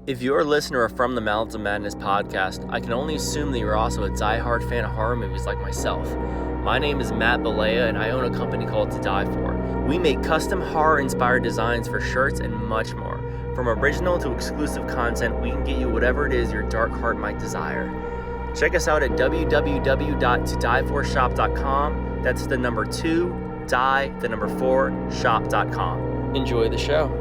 If you're a listener of From the Mouths of Madness podcast, I can only assume that you're also a diehard fan of horror movies like myself. My name is Matt Balea, and I own a company called To Die For. We make custom horror-inspired designs for shirts and much more. From original to exclusive content, we can get you whatever it is your dark heart might desire. Check us out at www.todieforshop.com. That's the number 2, die, the number 4, shop.com. Enjoy the show.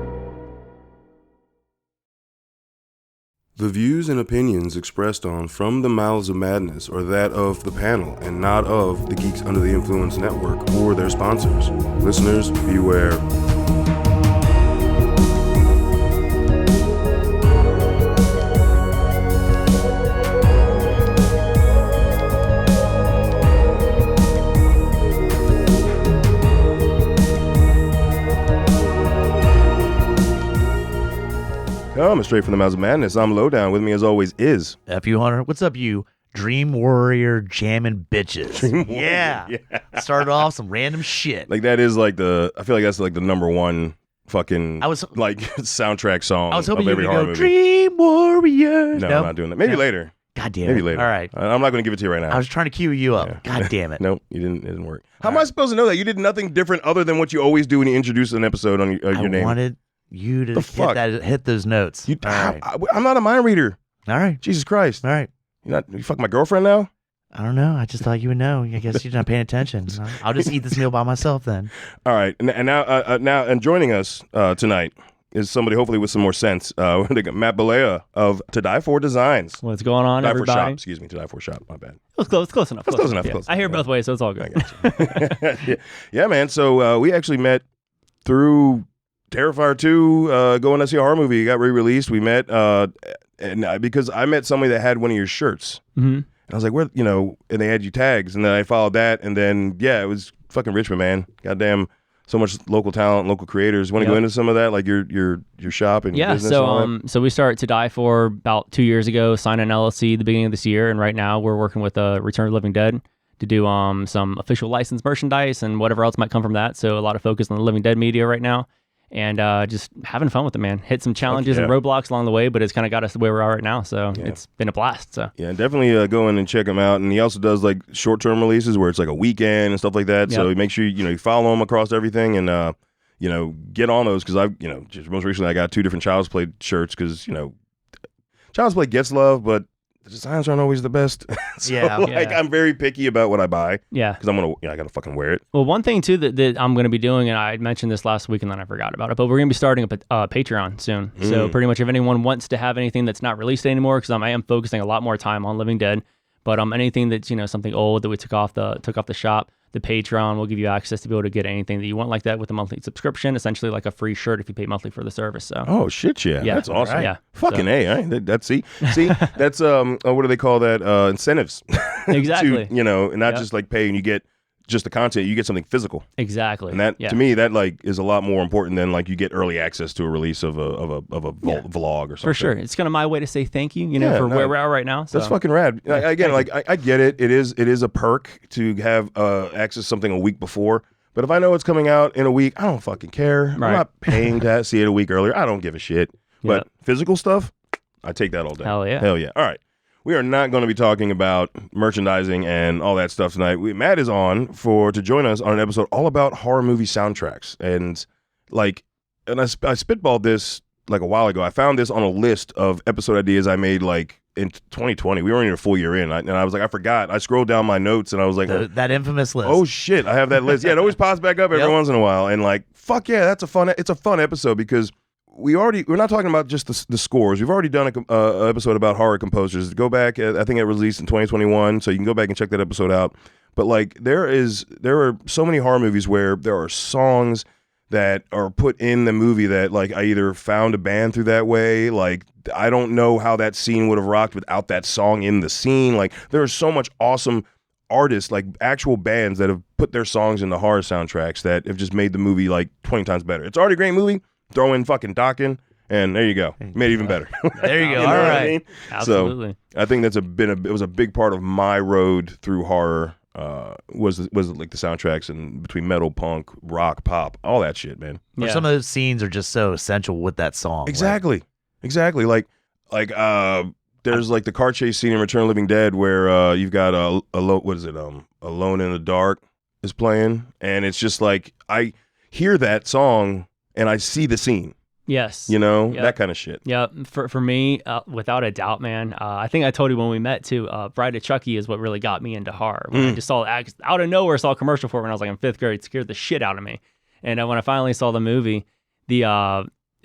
The views and opinions expressed on From the Mouths of Madness are that of the panel and not of the Geeks Under the Influence Network or their sponsors. Listeners, beware. Coming straight from the Mouths of Madness, I'm Lowdown. With me, as always, is F.U. Hunter. What's up, you Dream Warrior jamming bitches? Dream Warrior, yeah. Started off some random shit. like that is like the. I feel like that's like the number one fucking like soundtrack song. I was hoping of you every were horror go movie. Dream Warriors. No, I'm not doing that. Maybe later. God damn it. Maybe later. All right. I'm not going to give it to you right now. I was trying to cue you up. Yeah. God damn it. Nope, you didn't. It didn't work. How am I supposed to know that? You did nothing different other than what you always do when you introduce an episode on your name. I wanted you to hit those notes. You, all right. I'm not a mind reader. All right. Jesus Christ. All right. You fuck my girlfriend now? I don't know. I just thought you would know. I guess you're not paying attention. I'll just eat this meal by myself then. All right. And now joining us tonight is somebody hopefully with some more sense. They got Matt Balea of To Die For Designs. What's going on, To Die everybody? For Shop. Excuse me. To Die For Shop. My bad. It was close enough. That's close enough. Yeah. Close I hear enough. both ways, so it's all good. Yeah, man. So we actually met through Terrifier 2, going to see a horror movie. It got re-released. We met because I met somebody that had one of your shirts. Mm-hmm. And I was like, where, and they had you tags. And then I followed that. And then, yeah, it was fucking Richmond, man. Goddamn, so much local talent, local creators. Want to go into some of that, like your shop and your business? Yeah, so we started To Die For about 2 years ago, signed an LLC at the beginning of this year. And right now we're working with Return of the Living Dead to do some official licensed merchandise and whatever else might come from that. So a lot of focus on the Living Dead media right now. And just having fun with it, man. Hit some challenges and roadblocks along the way, but it's kind of got us where we are right now. So it's been a blast. So yeah, definitely go in and check him out. And he also does like short-term releases where it's like a weekend and stuff like that. Yep. So make sure you follow him across everything and get on those because I've just most recently I got 2 different Child's Play shirts because Child's Play gets love, but the designs aren't always the best. So, I'm very picky about what I buy. Yeah. Because I got to fucking wear it. Well, one thing, too, that I'm going to be doing, and I mentioned this last week and then I forgot about it, but we're going to be starting a Patreon soon. So pretty much if anyone wants to have anything that's not released anymore, because I am focusing a lot more time on Living Dead, but anything that's, something old that we took off the shop, the Patreon will give you access to be able to get anything that you want like that with a monthly subscription, essentially like a free shirt if you pay monthly for the service. So. Oh shit, yeah, that's awesome. Right. Yeah, fucking A, right? That's see, that's what do they call that? Incentives. Exactly. And not just like pay and you get just the content, you get something physical. Exactly. And that to me that like is a lot more important than like you get early access to a release of a vlog or something. For sure, it's kind of my way to say thank you, for where we are right now. So. That's fucking rad. Again, like I get it. It is a perk to have access to something a week before. But if I know it's coming out in a week, I don't fucking care. Right. I'm not paying to see it a week earlier. I don't give a shit. But physical stuff, I take that all day. Hell yeah. All right. We are not going to be talking about merchandising and all that stuff tonight. Matt is on to join us on an episode all about horror movie soundtracks. And I spitballed this like a while ago. I found this on a list of episode ideas I made like in 2020. We weren't even a full year in. And I was like, I forgot. I scrolled down my notes and I was like, that infamous list. Oh shit, I have that list. Yeah, it always pops back up every once in a while. And like, fuck yeah, it's a fun episode because we're not talking about just the scores. We've already done an episode about horror composers. Go back, I think it released in 2021, so you can go back and check that episode out. But like, there are so many horror movies where there are songs that are put in the movie that like I either found a band through that way, like I don't know how that scene would have rocked without that song in the scene. Like there is so much awesome artists, like actual bands that have put their songs in the horror soundtracks that have just made the movie like 20 times better. It's already a great movie. Throw in fucking Dokken, and there you go. Made it even better. There you go. You know all what right. I mean? Absolutely. So I think that's it was a big part of my road through horror. Was like the soundtracks and between metal, punk, rock, pop, all that shit, man. Some of those scenes are just so essential with that song. Exactly. Like like there's like the car chase scene in Return of the Living Dead where you've got Alone in the Dark is playing, and it's just like I hear that song and I see the scene. Yes. You know, Yep. that kind of shit. Yeah, for me, without a doubt, man. I think I told you when we met too. Bride of Chucky is what really got me into horror. When I just saw out of nowhere, saw a commercial for it when I was like in 5th grade. It scared the shit out of me. And when I finally saw the movie, it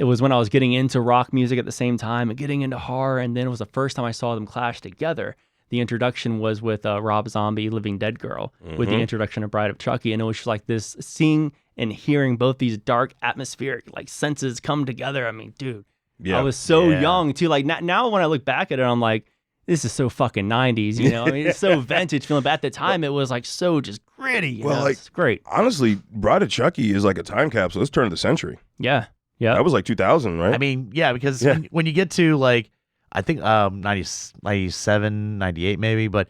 was when I was getting into rock music at the same time and getting into horror. And then it was the first time I saw them clash together. The introduction was with Rob Zombie, Living Dead Girl, with the introduction of Bride of Chucky, and it was just like this seeing and hearing both these dark atmospheric like senses come together. I mean, dude, I was so young too. Like now when I look back at it, I'm like, this is so fucking 90s, you know? I mean, it's so vintage feeling. But at the time, it was like so just gritty. You know? It's great. Honestly, Bride of Chucky is like a time capsule. It's turn of the century. Yeah. Yeah. That was like 2000, right? I mean, yeah, because when you get to like, I think 97, 98 maybe, but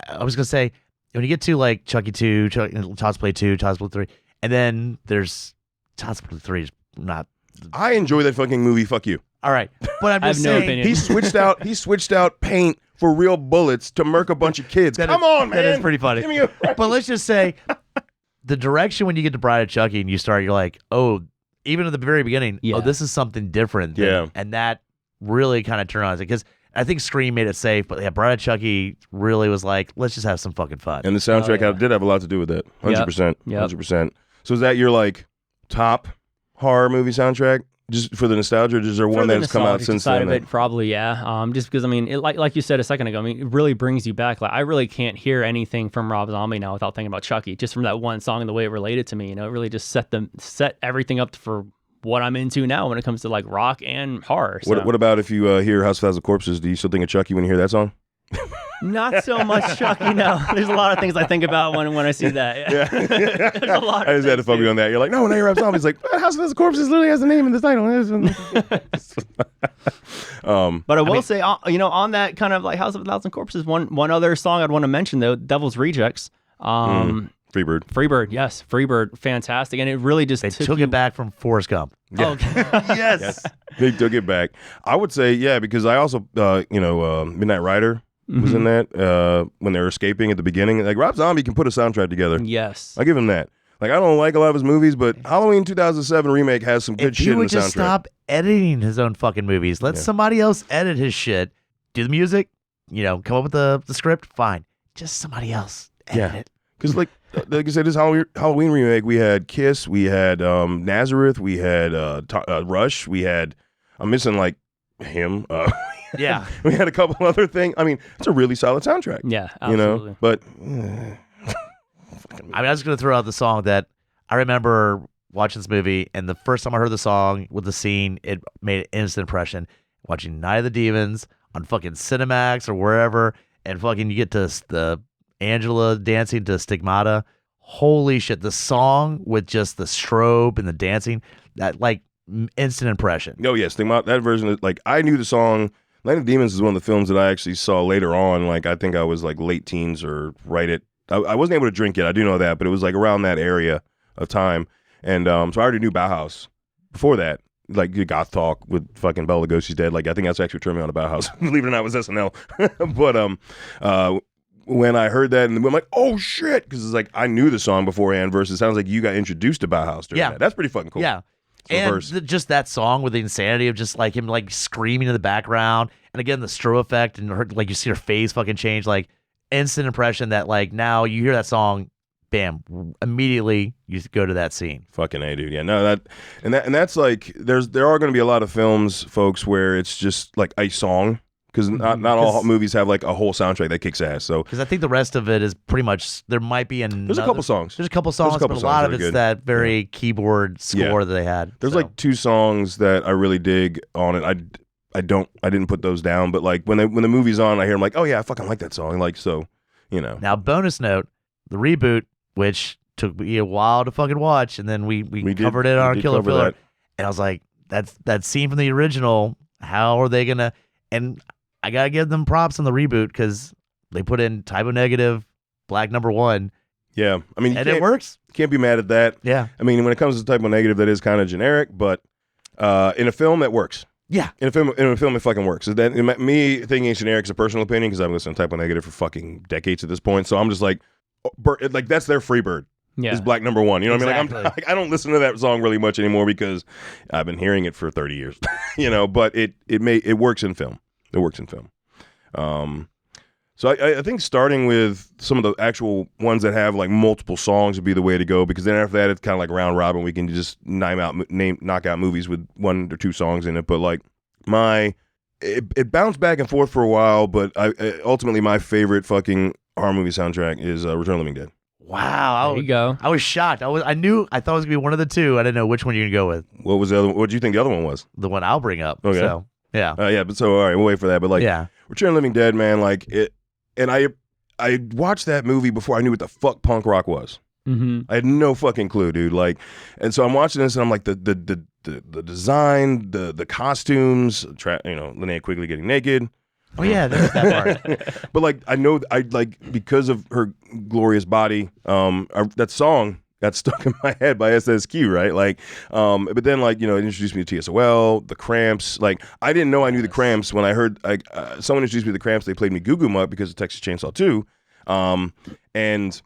I was going to say, when you get to like Chucky 2, Child's Play 2, Child's Play 3, and then there's Child's Play 3 is not. I enjoy that fucking movie. Fuck you. All right. But I'm just no saying. opinion. He switched out paint for real bullets to murk a bunch of kids. Come on, man. That is pretty funny. Give me a break. But let's just say the direction when you get to Bride of Chucky and you start, you're like, oh, even at the very beginning, oh, this is something different. And that really kind of turned on it because I think Scream made it safe, but yeah, Bride of Chucky really was like, let's just have some fucking fun. And the soundtrack did have a lot to do with it. 100%. 100%. So is that your like top horror movie soundtrack? Just for the nostalgia, or is there one that's come out since then? Of it, probably, yeah. Just because, I mean, like you said a second ago, I mean, it really brings you back. Like, I really can't hear anything from Rob Zombie now without thinking about Chucky, just from that one song and the way it related to me. You know, it really just set everything up for what I'm into now when it comes to like rock and horror. So. What about if you hear House of 1,000 Corpses? Do you still think of Chucky when you hear that song? Not so much Chucky, no. There's a lot of things I think about when I see that. Yeah. There's a lot I just had to focus on that. You're like, no, when I hear Rob Zombie, it's like, House of 1,000 Corpses literally has the name in the title. But I will say, on that kind of like House of 1,000 Corpses, one other song I'd want to mention, though, Devil's Rejects. Freebird, yes. Freebird, fantastic. And it really just took it back from Forrest Gump. Yeah. Okay. Yes. They took it back. I would say, yeah, because I also, Midnight Rider was in that when they were escaping at the beginning. Like, Rob Zombie can put a soundtrack together. Yes. I give him that. Like, I don't like a lot of his movies, but Halloween 2007 remake has some good shit in the soundtrack. He would just stop editing his own fucking movies. Let somebody else edit his shit. Do the music, come up with the script, fine. Just somebody else edit it. Because, like I said, this Halloween remake, we had Kiss, we had Nazareth, we had Rush, we had, I'm missing, like, him. Yeah. We had a couple other things. I mean, it's a really solid soundtrack. Yeah, absolutely. But, I mean, I was going to throw out the song that I remember watching this movie, and the first time I heard the song with the scene, it made an instant impression. Watching Night of the Demons on fucking Cinemax or wherever, and fucking you get to the Angela dancing to Stigmata. Holy shit, the song with just the strobe and the dancing, that like instant impression. Oh, yes, that version is like, I knew the song. Night of the Demons is one of the films that I actually saw later on. Like, I think I was like late teens or right at, I wasn't able to drink it. I do know that, but it was like around that area of time. And so I already knew Bauhaus before that. Like goth talk with fucking Bela Lugosi's dead. Like, I think that's actually what turned me on to Bauhaus. Believe it or not, it was SNL. But when I heard that, and I'm like, oh shit, because it's like I knew the song beforehand. Versus, sounds like you got introduced to Bauhaus during that. That's pretty fucking cool. Yeah. And just that song with the insanity of just like him like screaming in the background, and again the strobe effect, and her, like you see her face fucking change, like instant impression that like now you hear that song, bam, immediately you go to that scene. Fucking A, dude. Yeah, no, that's like there are going to be a lot of films, folks, where it's just like a song. Because not all movies have like a whole soundtrack that kicks ass. So because I think the rest of it is pretty much, there might be there's a couple songs. But a lot of it's good. that very keyboard score that they had. There's like 2 songs that I really dig on it. I didn't put those down, but like when the movie's on, I hear them like, oh yeah, I fucking like that song. Like, so, Now, bonus note, the reboot, which took me a while to fucking watch, and then we covered it on Killer Filler, and I was like, that scene from the original. How are they gonna? And I gotta give them props on the reboot because they put in Typo Negative, Black Number 1. Yeah, I mean, and it works. Can't be mad at that. Yeah, I mean, when it comes to Typo Negative, that is kind of generic, but in a film, that works. Yeah. In a film, it fucking works. So then, me thinking it's generic is a personal opinion because I've listened to Type O Negative for fucking decades at this point. So I'm just like that's their Freebird. Yeah. Is Black Number One. You know what Exactly. I mean? Like I don't listen to that song really much anymore because I've been hearing it for 30 years. But it works in film. It works in film. So I think starting with some of the actual ones that have like multiple songs would be the way to go, because then after that it's kind of like round robin. We can just knock out movies with 1 or 2 songs in it. But like it bounced back and forth for a while, but ultimately my favorite fucking horror movie soundtrack is Return of the Living Dead. Wow. There you go. I was shocked. I thought it was gonna be one of the two. I didn't know which one you're gonna go with. What was the other? What do you think the other one was? The one I'll bring up. Okay. So yeah. Yeah, but so all right, we'll wait for that. But like, Yeah. Return of the Living Dead, man, like it, and I watched that movie before I knew what the fuck punk rock was. Mm-hmm. I had no fucking clue, dude. Like, and so I'm watching this, and I'm like, the design, the costumes, Linnea Quigley getting naked. Oh yeah, there's that part. But like, I know, because of her glorious body, that song got stuck in my head by SSQ, right? Like, but then like, it introduced me to TSOL, the Cramps. Like, I didn't know I knew the Cramps when I heard someone introduced me to the Cramps. They played me Goo Goo Mutt because of Texas Chainsaw 2, and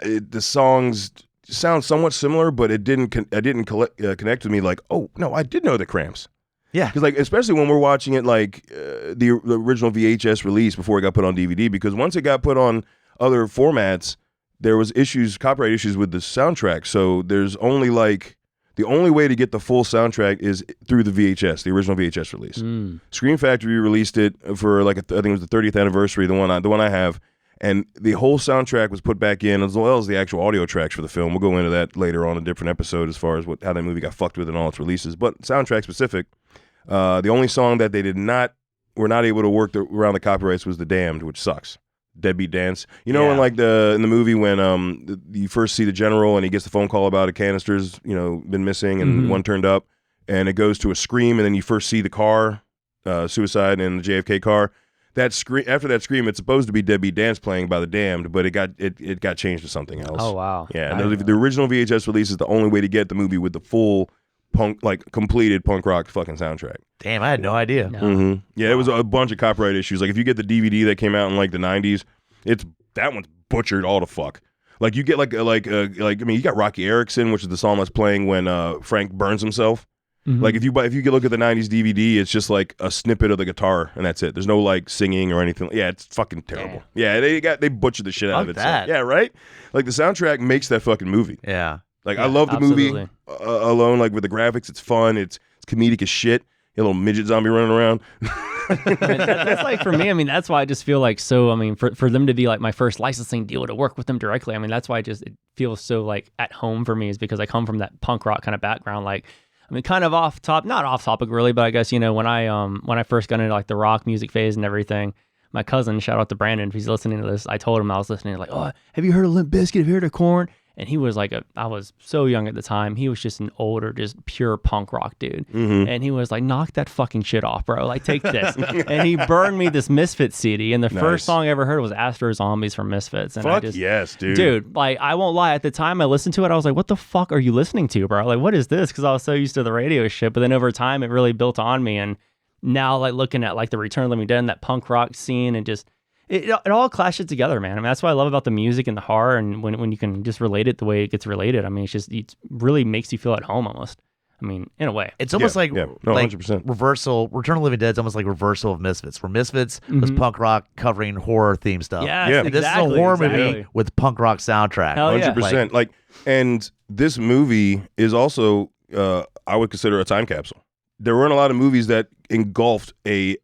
the songs sound somewhat similar, but it didn't connect with me. Like, oh no, I did know the Cramps. Yeah, because like, especially when we're watching it like the original VHS release before it got put on DVD, because once it got put on other formats, there was copyright issues with the soundtrack. So there's only like the only way to get the full soundtrack is through the VHS, the original VHS release. Scream Factory released it for like I think it was the 30th anniversary, the one I have, and the whole soundtrack was put back in as well as the actual audio tracks for the film. We'll go into that later on in a different episode as far as how that movie got fucked with and all its releases. But soundtrack specific. The only song that they were not able to work around the copyrights was "The Damned," which sucks. Deadbeat Dance. When like in the movie when you first see the general and he gets the phone call about a canister's been missing and one turned up, and it goes to a scream, and then you first see the car, suicide in the JFK car. That scream, after that scream, it's supposed to be Deadbeat Dance playing by The Damned, but it got changed to something else. Oh wow. Yeah, the original VHS release is the only way to get the movie with the full punk, like completed punk rock fucking soundtrack. Damn, I had no idea. No. Mm-hmm. Yeah, it was a bunch of copyright issues. Like if you get the DVD that came out in like the 90s, that one's butchered all the fuck. Like you get you got Rocky Erickson, which is the song that's playing when Frank burns himself. Mm-hmm. Like if you look at the 90s DVD, it's just like a snippet of the guitar and that's it. There's no like singing or anything. Yeah, it's fucking terrible. Damn. Yeah, they butchered the shit out of it. That. So, yeah, right? Like the soundtrack makes that fucking movie. Yeah. Like Yeah, I love the movie absolutely. alone, like with the graphics, it's fun, it's comedic as shit. A little midget zombie running around. That's like for me. I mean, that's why I just feel like so. I mean, for them to be like my first licensing deal to work with them directly. I mean, that's why it feels so like at home for me, is because I come from that punk rock kind of background. Like, I mean, kind of not off topic really, but I guess when I first got into like the rock music phase and everything. My cousin, shout out to Brandon, if he's listening to this, I told him I was listening. Like, oh, have you heard of Limp Bizkit? Have you heard of Korn? And he was like, I was so young at the time. He was just an older, just pure punk rock dude. Mm-hmm. And he was like, knock that fucking shit off, bro. Like, take this. And he burned me this Misfits CD. And the first song I ever heard was Astro Zombies from Misfits. And Fuck yes, dude. Dude, like, I won't lie. At the time I listened to it, I was like, what the fuck are you listening to, bro? Like, what is this? Because I was so used to the radio shit. But then over time, it really built on me. And now, like, looking at, like, the Return of the Living Dead and that punk rock scene and just... It all clashes together, man. I mean, that's what I love about the music and the horror, and when you can just relate it the way it gets related. I mean, it really makes you feel at home almost. I mean, in a way. It's almost like 100%. reversal. Return of the Living Dead is almost like reversal of Misfits, where Misfits was punk rock covering horror theme stuff. Yes, Yeah. And this is a horror movie with punk rock soundtrack. Hell yeah. 100%. Like, and this movie is also, I would consider a time capsule. There weren't a lot of movies that engulfed a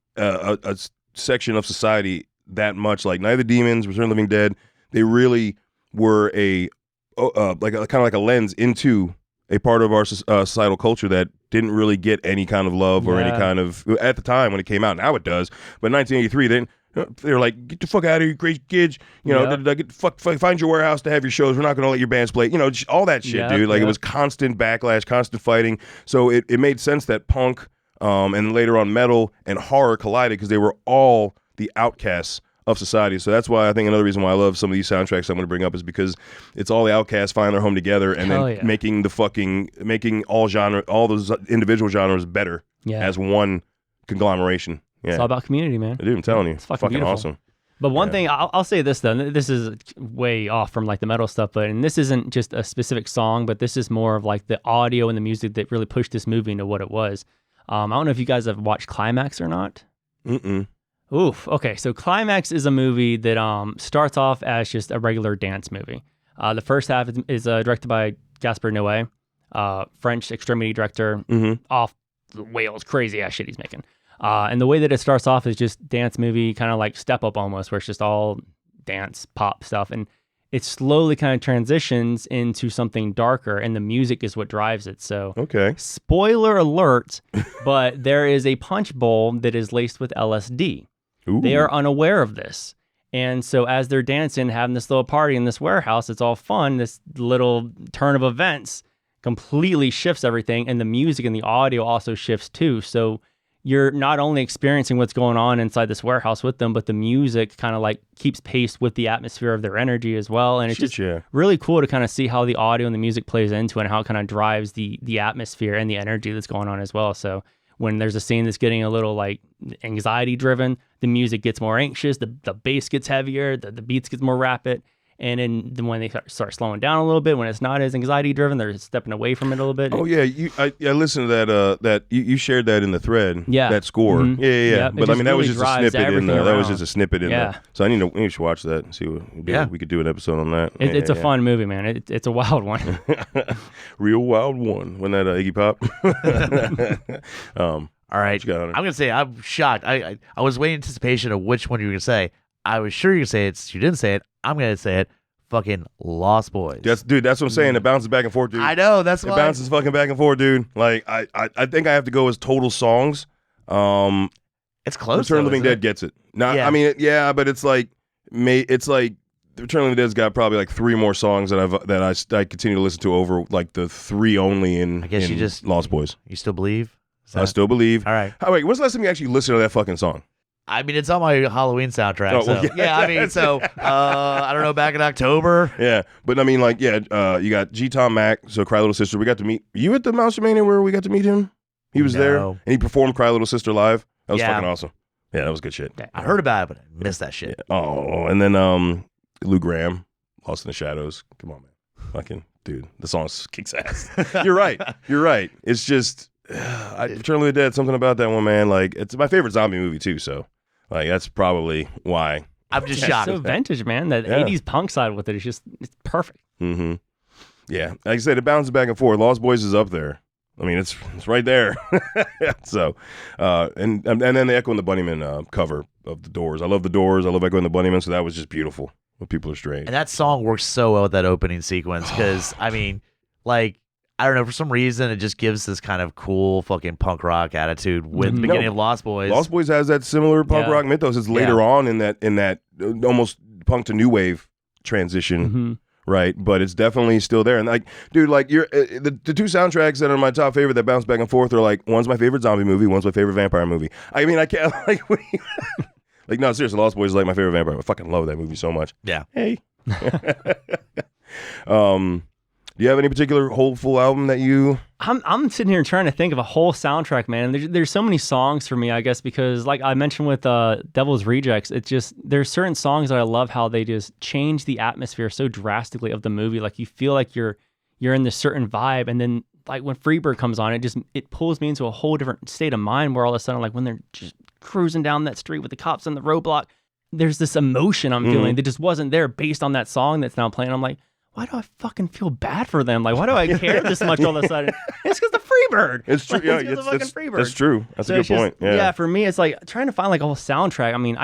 section of society that much. Like Night of the Demons, Return of the Living Dead, they really were kind of like a lens into a part of our societal culture that didn't really get any kind of love or any kind of, at the time when it came out. Now it does, but 1983 they're like, get the fuck out of here, you crazy kids. Get the fuck, find your warehouse to have your shows. We're not going to let your bands play. All that shit, dude. Like it was constant backlash, constant fighting. So it made sense that punk and later on metal and horror collided, because they were all the outcasts of society. So that's why I think another reason why I love some of these soundtracks I'm going to bring up is because it's all the outcasts finding their home together and then making all those individual genres better as one conglomeration. Yeah. It's all about community, man. Dude, I'm telling you, it's fucking awesome. But one thing, I'll say this though, this is way off from like the metal stuff, and this isn't just a specific song, but this is more of like the audio and the music that really pushed this movie into what it was. I don't know if you guys have watched Climax or not. Oof. Okay, so Climax is a movie that starts off as just a regular dance movie. The first half is directed by Gaspar Noé, French extremity director, off the Wales, crazy ass shit he's making. And the way that it starts off is just dance movie, kind of like Step Up almost, where it's just all dance, pop stuff. And it slowly kind of transitions into something darker, and the music is what drives it. So, spoiler alert, but there is a punch bowl that is laced with LSD. Ooh. They are unaware of this. And so as they're dancing, having this little party in this warehouse, it's all fun. This little turn of events completely shifts everything. And the music and the audio also shifts too. So you're not only experiencing what's going on inside this warehouse with them, but the music kind of like keeps pace with the atmosphere of their energy as well. And it's just really cool to kind of see how the audio and the music plays into it and how it kind of drives the atmosphere and the energy that's going on as well. So when there's a scene that's getting a little like anxiety driven, the music gets more anxious, the bass gets heavier, the beats get more rapid. And then when they start slowing down a little bit, when it's not as anxiety driven, they're stepping away from it a little bit. Oh yeah, I listened to that. You shared that in the thread. Yeah, that score. Mm-hmm. Yeah. But I mean, that was just a snippet in there. That was just a snippet in there. So I need to watch that and see what we could do an episode on that. It's a fun movie, man. It's a wild one. Real wild one. Wasn't that Iggy Pop? All right, I'm gonna say I'm shocked. I was waiting in anticipation of which one you were gonna say. I was sure you were gonna say it. You didn't say it. I'm gonna say it. Fucking Lost Boys. That's what I'm saying. It bounces back and forth, dude. I know. It bounces fucking back and forth, dude. Like I think I have to go as total songs. It's close. Return of the Living Dead gets it. Now, I mean, but it's like Return of the Living Dead's got probably like 3 more songs that I continue to listen to over like the 3 only in. I guess you just Lost Boys. You still believe? I still believe. All right. Oh, wait, when's the last time you actually listened to that fucking song? I mean, it's on my Halloween soundtrack. Oh, well, I mean, I don't know, back in October. Yeah, but I mean, like, you got G. Tom Mac, so Cry Little Sister. We got to meet you at the Monster Mania where we got to meet him. He was there, and he performed Cry Little Sister live. That was fucking awesome. Yeah, that was good shit. I heard about it, but I missed that shit. Yeah. Oh, and then Lou Gramm, Lost in the Shadows. Come on, man. Fucking dude, the song kicks ass. You're right. It's just Return of the Dead. Something about that one, man. Like, it's my favorite zombie movie too. So. Like, that's probably why. I'm just shocked. It's so vintage, man. That 80s punk side with it is it's perfect. Mm-hmm. Yeah. Like I said, it bounces back and forth. Lost Boys is up there. I mean, it's right there. So, and then the Echo and the Bunnymen cover of the Doors. I love the Doors. I love Echo and the Bunnymen, so that was just beautiful. When People Are Strange. And that song works so well with that opening sequence because, I mean, like, I don't know, for some reason, it just gives this kind of cool fucking punk rock attitude with the beginning of Lost Boys. Lost Boys has that similar punk rock mythos. It's later on in that almost punk to new wave transition, right? But it's definitely still there. And like, dude, like you're the 2 soundtracks that are my top favorite that bounce back and forth are like, one's my favorite zombie movie, one's my favorite vampire movie. I mean, I can't like, like no, seriously, Lost Boys is like my favorite vampire. I fucking love that movie so much. Yeah. Hey. Do you have any particular whole full album that you? I'm sitting here trying to think of a whole soundtrack, man. There's so many songs for me, I guess, because like I mentioned with Devil's Rejects, it's just there's certain songs that I love how they just change the atmosphere so drastically of the movie. Like you feel like you're in this certain vibe, and then like when Freebird comes on, it pulls me into a whole different state of mind where all of a sudden, like when they're just cruising down that street with the cops on the roadblock, there's this emotion I'm feeling that just wasn't there based on that song that's now playing. I'm like, why do I fucking feel bad for them? Like, why do I care this much all of a sudden? It's because the Freebird. It's true. Yeah, it's Freebird. That's true. That's a good point. Yeah, for me, it's like trying to find like a whole soundtrack. I mean,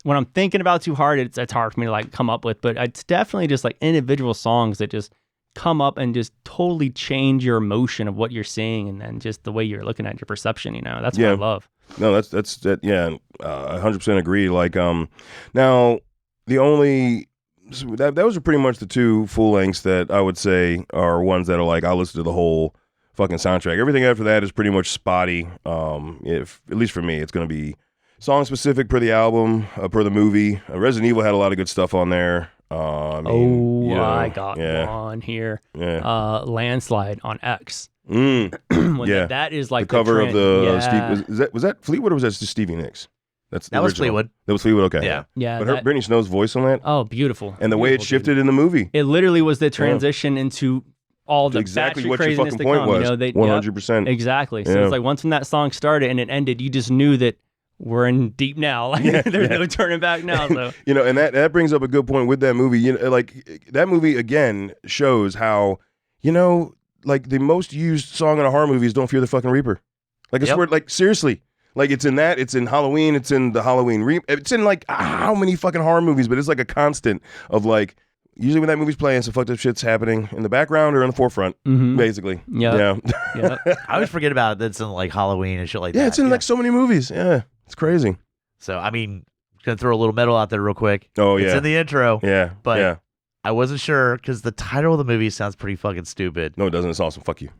when I'm thinking about it too hard, it's hard for me to like come up with, but it's definitely just like individual songs that just come up and just totally change your emotion of what you're seeing and then just the way you're looking at your perception, that's what I love. No, that's 100% agree. Like, now the only... That was pretty much the 2 full lengths that I would say are ones that are like I'll listen to the whole fucking soundtrack. Everything after that is pretty much spotty. If at least for me, it's going to be song specific per the album, per the movie. Resident Evil had a lot of good stuff on there. I got one here. Yeah. Landslide on X. Yeah. That is like the cover of the yeah. Steve. Was that Fleetwood or was that just Stevie Nicks? That was Fleetwood. That was Fleetwood. Okay. Yeah. Yeah. But Brittany Snow's voice on that. Oh, beautiful. And the way it shifted in the movie. It literally was the transition into all the exactly batshit what your craziness fucking to point come. was. You know, 100%. Exactly. So it's like once when that song started and it ended, you just knew that we're in deep now. Like there's no turning back now. So and that brings up a good point with that movie. Like that movie again shows how like the most used song in a horror movie is "Don't Fear the Fucking Reaper." Like I swear, like seriously. Like it's in that, it's in Halloween, it's in the Halloween it's in like how many fucking horror movies, but it's like a constant of like usually when that movie's playing, some fucked up shit's happening in the background or in the forefront, basically. Yeah. I always forget about it. That's in like Halloween and shit like that. Yeah, it's in like so many movies. Yeah, it's crazy. So I mean, gonna throw a little metal out there real quick. Oh yeah, it's in the intro. Yeah, but I wasn't sure because the title of the movie sounds pretty fucking stupid. No, it doesn't. It's awesome. Fuck you.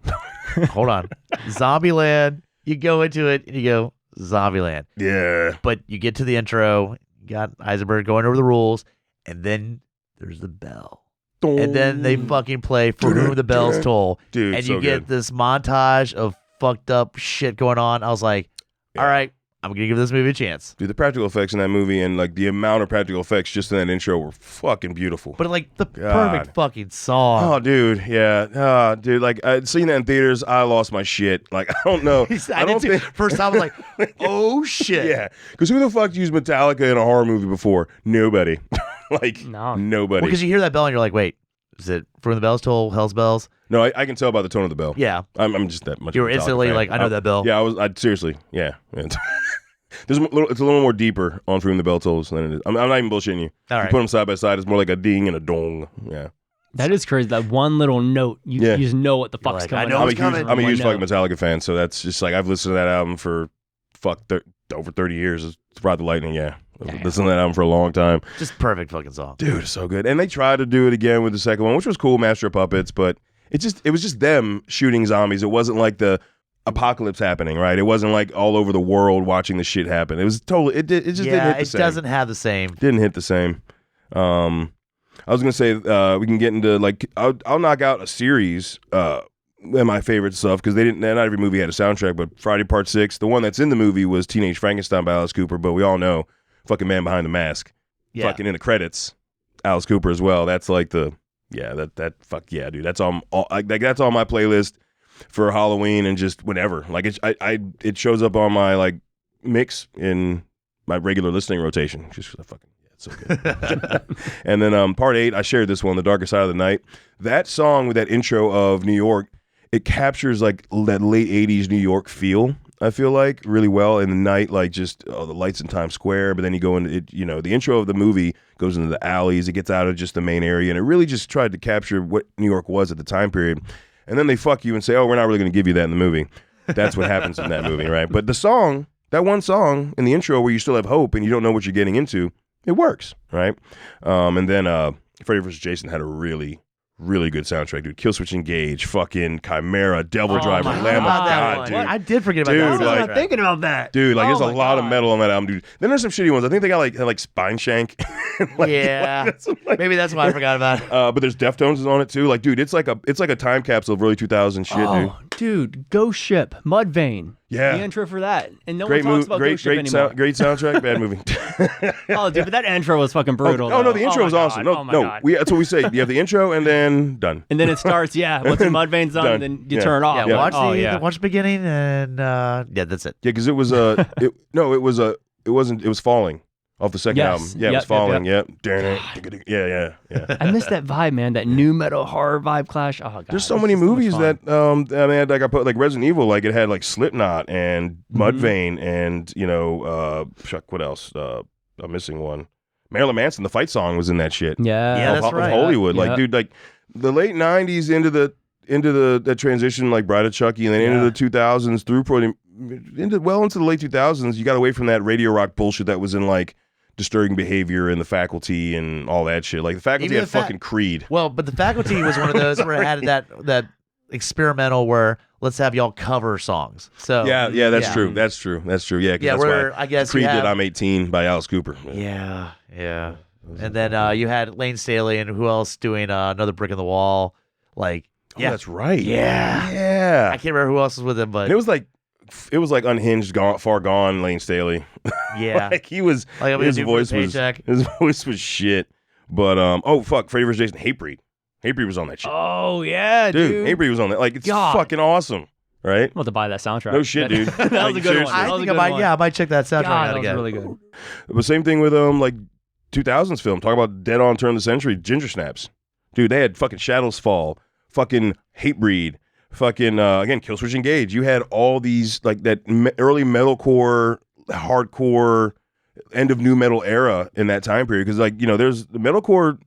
Hold on, Zombieland. You go into it and you go Zombieland. Yeah. But you get to the intro, you got Eisenberg going over the rules, and then there's the bell. And then they fucking play For Whom the Bells Toll. Dude, and you get this montage of fucked up shit going on. I was like, all right, I'm going to give this movie a chance. Dude, the practical effects in that movie and like the amount of practical effects just in that intro were fucking beautiful. But like the perfect fucking song. Oh, dude, yeah. Dude, like I'd seen that in theaters. I lost my shit. Like, I don't know. I did too. First time I was like, oh shit. Yeah. Because who the fuck used Metallica in a horror movie before? Nobody. Like, nobody. Because you hear that bell and you're like, wait, is it For Whom the Bells Toll, Hell's Bells? No, I can tell by the tone of the bell. Yeah. I'm just that much. You were instantly like, I know that bell. Yeah, I seriously, yeah. It's a little more deeper on For Whom the Bell Tolls than it is. I'm not even bullshitting you. All right. You put them side by side, it's more like a ding and a dong. Yeah. That is crazy. That one little note, you just know what the fuck's like, coming. I know on. it's coming. I'm a huge fucking Metallica fan, so that's just like I've listened to that album for over 30 years. It's Ride the Lightning, yeah. Listened to that album for a long time. Just perfect fucking song. Dude, it's so good. And they tried to do it again with the second one, which was cool, Master of Puppets, but it was just them shooting zombies. It wasn't like the apocalypse happening, right? It wasn't like all over the world watching the shit happen. It was totally it just didn't hit the same. It doesn't have the same. Didn't hit the same. I was gonna say we can get into like I'll knock out a series and my favorite stuff because not every movie had a soundtrack, but Friday Part 6, the one that's in the movie was Teenage Frankenstein by Alice Cooper, but we all know fucking Man Behind the Mask. Yeah. Fucking in the credits, Alice Cooper as well. That's like that fuck yeah, dude. That's on that's on my playlist for Halloween and just whenever. Like it shows up on my like mix in my regular listening rotation. Just fucking it's so good. And then Part 8, I shared this one, The Darker Side of the Night. That song with that intro of New York, it captures like that late 80s New York feel. I feel like really well in the night, like just the lights in Times Square. But then you go into it, the intro of the movie goes into the alleys. It gets out of just the main area, and it really just tried to capture what New York was at the time period. And then they fuck you and say, "Oh, we're not really going to give you that in the movie." That's what happens in that movie, right? But the song, that one song in the intro where you still have hope and you don't know what you're getting into, it works, right? And then Freddy vs. Jason had a really good soundtrack, dude. Killswitch Engage, fucking Chimera, Devil Driver, Lamb of God, dude. I did forget about Dude, that. like- I'm not thinking about that. Dude, like Oh there's a my lot of God. metal on that album, dude. Then there's some shitty ones. I think they got like Spine Shank. Like, Yeah. Maybe that's why I forgot about it. but there's Deftones is on it too. Like, dude, it's like a time capsule of early 2000 shit, dude. Oh, dude, Ghost Ship, Mudvayne. Yeah. The intro for that. And no Great one talks movie, about great Ghost Ship anymore. great soundtrack, bad movie. Oh, dude, but that intro was fucking brutal. Oh no, though. the intro Oh, was my awesome. God. No, God. that's what we say. You have the intro and then done. And then it starts, once the Mudvayne's on, Done. then you Yeah. turn it off. Yeah, watch Like, the beginning and that's it. Yeah, because it was it was Falling off the second Yes. album. Yeah, it Yep, was Falling. yep, Yep. Yeah. I miss that vibe, man. That new metal horror vibe clash. Oh god, There's so it's many just much movies fun. that I mean, like I put like Resident Evil, like it had like Slipknot and Mm-hmm. Mudvayne and what else? I'm missing one. Marilyn Manson, the fight song was in that shit. Yeah, of, that's of right. Hollywood, like Yeah. dude, like the late '90s into the transition, like Bride of Chucky, and then into the 2000s into the late 2000s. You got away from that radio rock bullshit that was in like Disturbing Behavior and The Faculty and all that shit. Like The Faculty Even had the fucking Creed. Well, but The Faculty was one of those where it had that experimental where let's have y'all cover songs. So yeah, that's true. That's true. Yeah, 'cause Yeah, that's where why I guess Creed you did have- "I'm 18" by Alice Cooper. Yeah. And then you had Lane Staley and who else doing Another Brick in the Wall? Like, Oh, that's right. Yeah. Yeah. I can't remember who else was with him, but And it was like unhinged, far gone. Lane Staley. yeah. Like he was. Like, I'm his gonna do for a voice was. paycheck. His voice was shit. But oh fuck, Freddy vs. Jason. Hatebreed. Hatebreed was on that shit. Oh yeah, dude. Hatebreed was on that. Like it's God. fucking awesome, right? I'm about to buy that soundtrack. No shit, dude. that was Like, a good seriously. one. I That was think a I good might. one. Yeah, I might check that soundtrack God, out that was again. really good. But same thing with like 2000s film. Talk about dead on turn of the century. Ginger Snaps, dude. They had fucking Shadows Fall, fucking Hatebreed, fucking again Killswitch Engage. You had all these like that early metalcore, hardcore, end of new metal era in that time period. Because like there's the metalcore,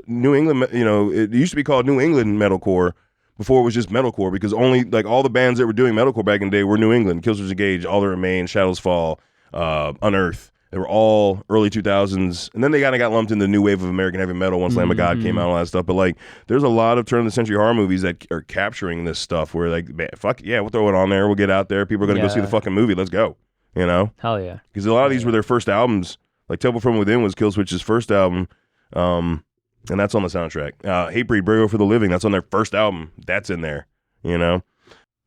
New England, it used to be called New England metalcore before it was just metalcore. Because only like all the bands that were doing metalcore back in the day were New England. Killswitch Engage, All That Remain, Shadows Fall, Unearth. They were all early 2000s, and then they kind of got lumped in the new wave of American heavy metal once Lamb of God came out and all that stuff. But like, there's a lot of turn of the century horror movies that are capturing this stuff. Where like, man, fuck yeah, we'll throw it on there. We'll get out there. People are gonna go see the fucking movie. Let's go. Hell yeah. Because a lot of these were their first albums. Like Temple from Within was Killswitch's first album, and that's on the soundtrack. Hatebreed, Burial for the Living, that's on their first album. That's in there.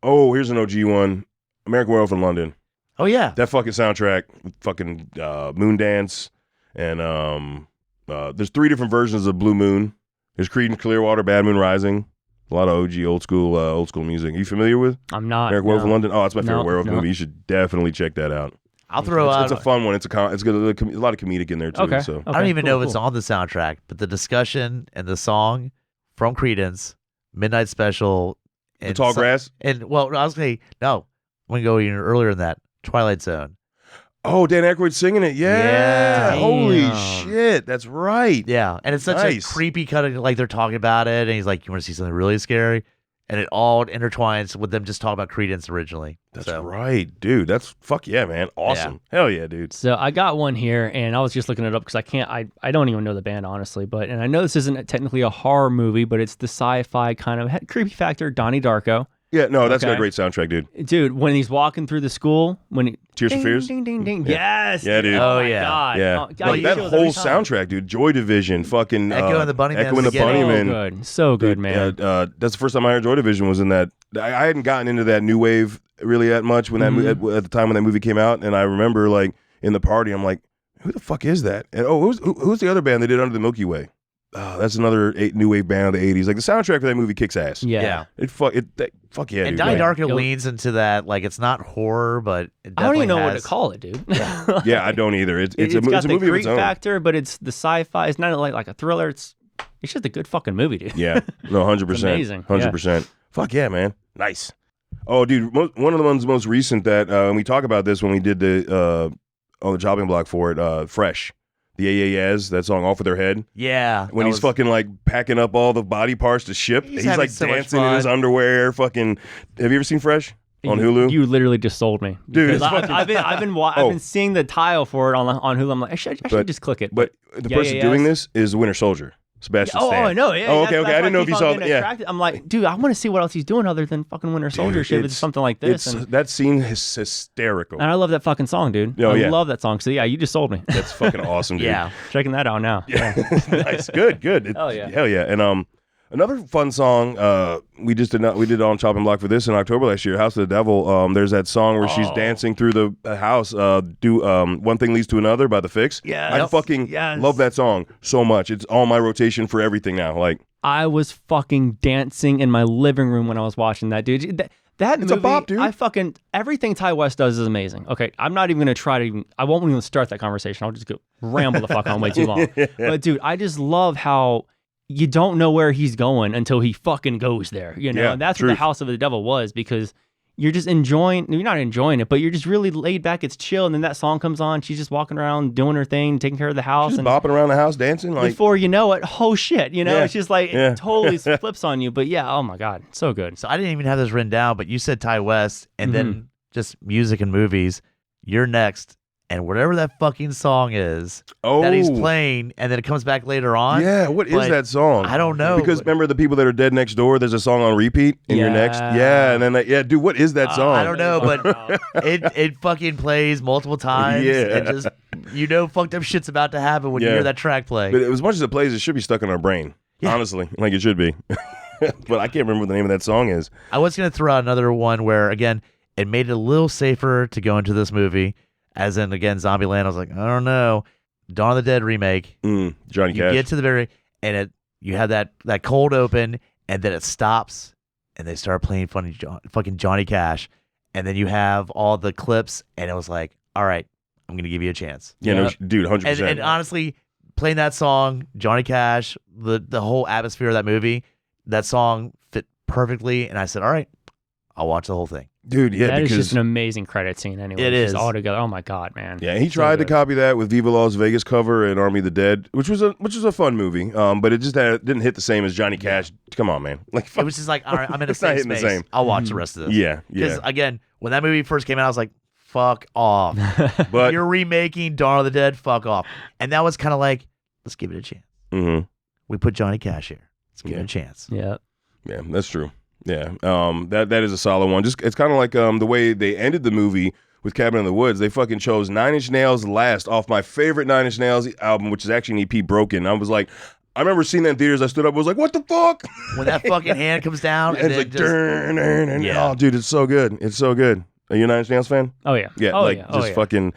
Oh, here's an OG one. American Werewolf in London. Oh yeah. That fucking soundtrack, fucking Moondance, and there's 3 different versions of Blue Moon. There's Creedence Clearwater, Bad Moon Rising. A lot of OG, old school music. Are you familiar with I'm not. American Werewolf in London? Oh, it's my favorite No, werewolf no. movie. You should definitely check that out. I'll throw out. It's a fun one. It's good. A lot of comedic in there too. Okay. So I don't even cool, know if it's cool. on the soundtrack, but the discussion and the song from Creedence, Midnight Special, the and Tall Grass. and well, I was gonna no, I'm gonna go even earlier than that. Twilight Zone. Oh, Dan Aykroyd singing it. Yeah. Yeah. Holy Damn. shit. That's right. Yeah, and it's such Nice. a creepy kind of like they're talking about it, and he's like, "You want to see something really scary?" And it all intertwines with them just talking about Creedence originally. That's So, right, dude. That's fuck yeah, man. Awesome. Hell yeah, dude. So I got one here, and I was just looking it up because I don't even know the band honestly, and I know this isn't technically a horror movie, but it's the sci-fi kind of creepy factor. Donnie Darko, Yeah, no, that's got a Okay. great soundtrack, dude. dude, when he's walking through the school, when he, Tears for ding, Fears. ding ding ding, Yeah. yes, Yeah, dude. Oh, my yeah. God. Yeah, Oh, God, like you that chills whole every time. soundtrack, dude. Joy Division, fucking Echo and the Bunnymen Echo and the beginning. Bunnymen. So good, man. That's the first time I heard Joy Division was in that. I hadn't gotten into that new wave really that much when that at the time when that movie came out, and I remember like in the party, I'm like, who the fuck is that? And who's the other band they did Under the Milky Way? That's another new wave band of the '80s. Like the soundtrack for that movie kicks ass. Yeah. Fuck yeah. And dude. Donnie Like, Darko leans into that, like it's not horror, but it I don't even know definitely what to has- call it, dude. yeah, I don't either. It's It's a got the movie of creep its own. factor, but it's the sci-fi. It's not like a thriller. It's just a good fucking movie, dude. Yeah, no, 100%. It's amazing. 100%. Fuck yeah, man. Nice. Oh, dude, one of the ones most recent that, and we talk about this when we did the on the chopping block for it, Fresh. The AAS, that song Off With Their Head. Yeah. When that he's was- fucking like packing up all the body parts to ship. He's He's having like so much dancing in his fun. underwear. Fucking. Have you ever seen Fresh on Hulu? You literally just sold me, Dude, Because it's fucking- I've Oh. been seeing the tile for it on Hulu. I'm like, I should But- just click it. But the Yeah, person yeah, doing yes. this is the Winter Soldier, Sebastian Oh, Stan. I know. Yeah, Oh, that's okay. I didn't know if you saw that. Yeah. I'm like, dude, I want to see what else he's doing other than fucking Winter Soldier shit. It's something like this. That scene is hysterical. And I love that fucking song, dude. Oh, I yeah. love that song. So yeah, you just sold me. That's fucking awesome, dude. Yeah. Checking that out now. Yeah. Nice. Good. Hell yeah. Hell yeah. And another fun song we did on Chopping Block for this in October last year, House of the Devil. There's that song where she's dancing through the house. One Thing Leads to Another by The Fix. Yes. I fucking Yes. love that song so much. It's on my rotation for everything now. Like I was fucking dancing in my living room when I was watching that, dude. That It's movie, a bop, dude. everything Ty West does is amazing. Okay, I'm not even gonna try to. I won't even start that conversation. I'll just go ramble the fuck on way too long. But dude, I just love how you don't know where he's going until he fucking goes there. You know, Yeah, and that's what truth. the House of the Devil was, because you're just enjoying. You're not enjoying it, but you're just really laid back. It's chill, and then that song comes on. She's just walking around doing her thing, taking care of the house, just and bopping around the house dancing. Like before you know it, oh shit, you know, Yeah. it's just like Yeah. it totally flips on you. But yeah, oh my god, so good. So I didn't even have this written down, but you said Ty West, and Mm-hmm. then just music and movies. You're next, and whatever that fucking song is Oh, that he's playing, and then it comes back later on. Yeah, what is but that song? I don't know. Because remember the people that are dead next door? There's a song on repeat in your next. Yeah, and then dude, what is that song? I don't know, but it fucking plays multiple times. Yeah. and just fucked up shit's about to happen when you hear that track play. But as much as it plays, it should be stuck in our brain. Yeah. Honestly, like it should be. But I can't remember what the name of that song is. I was gonna throw out another one where again it made it a little safer to go into this movie, as in again Zombieland. I was like, I don't know, Dawn of the Dead remake. Johnny You Cash. get to the very and you have that cold open, and then it stops, and they start playing fucking Johnny Cash, and then you have all the clips, and it was like, all right, I'm gonna give you a chance. Yeah, no, dude, 100%. And honestly, playing that song, Johnny Cash, the whole atmosphere of that movie, that song fit perfectly, and I said, all right, I'll watch the whole thing. Dude, yeah, that is because just an amazing credit scene. Anyway, It just is. all together. Oh my god, man. yeah, he So tried to good. copy that with Viva Las Vegas cover and Army of the Dead, which was a fun movie. But it just didn't hit the same as Johnny Cash. Come on, man. Like, It was just like, all right, I'm in a It's not safe hitting the space. same. I'll watch the rest of this. yeah, Because yeah. again, when that movie first came out, I was like, fuck off. But You're remaking Dawn of the Dead, fuck off. And that was kind of like, let's give it a chance. mhm. We put Johnny Cash here. Let's give it a chance. Yeah. Yeah, that's true. Yeah, that is a solid one. Just it's kind of like the way they ended the movie with Cabin in the Woods. They fucking chose Nine Inch Nails last off my favorite Nine Inch Nails album, which is actually an EP, Broken. I was like, I remember seeing that in theaters. I stood up, I was like, what the fuck? When that fucking hand comes down, and it's then like, just, oh, dude, it's so good. It's so good. Are you a Nine Inch Nails fan? Oh yeah. Yeah, Oh like yeah. just fucking.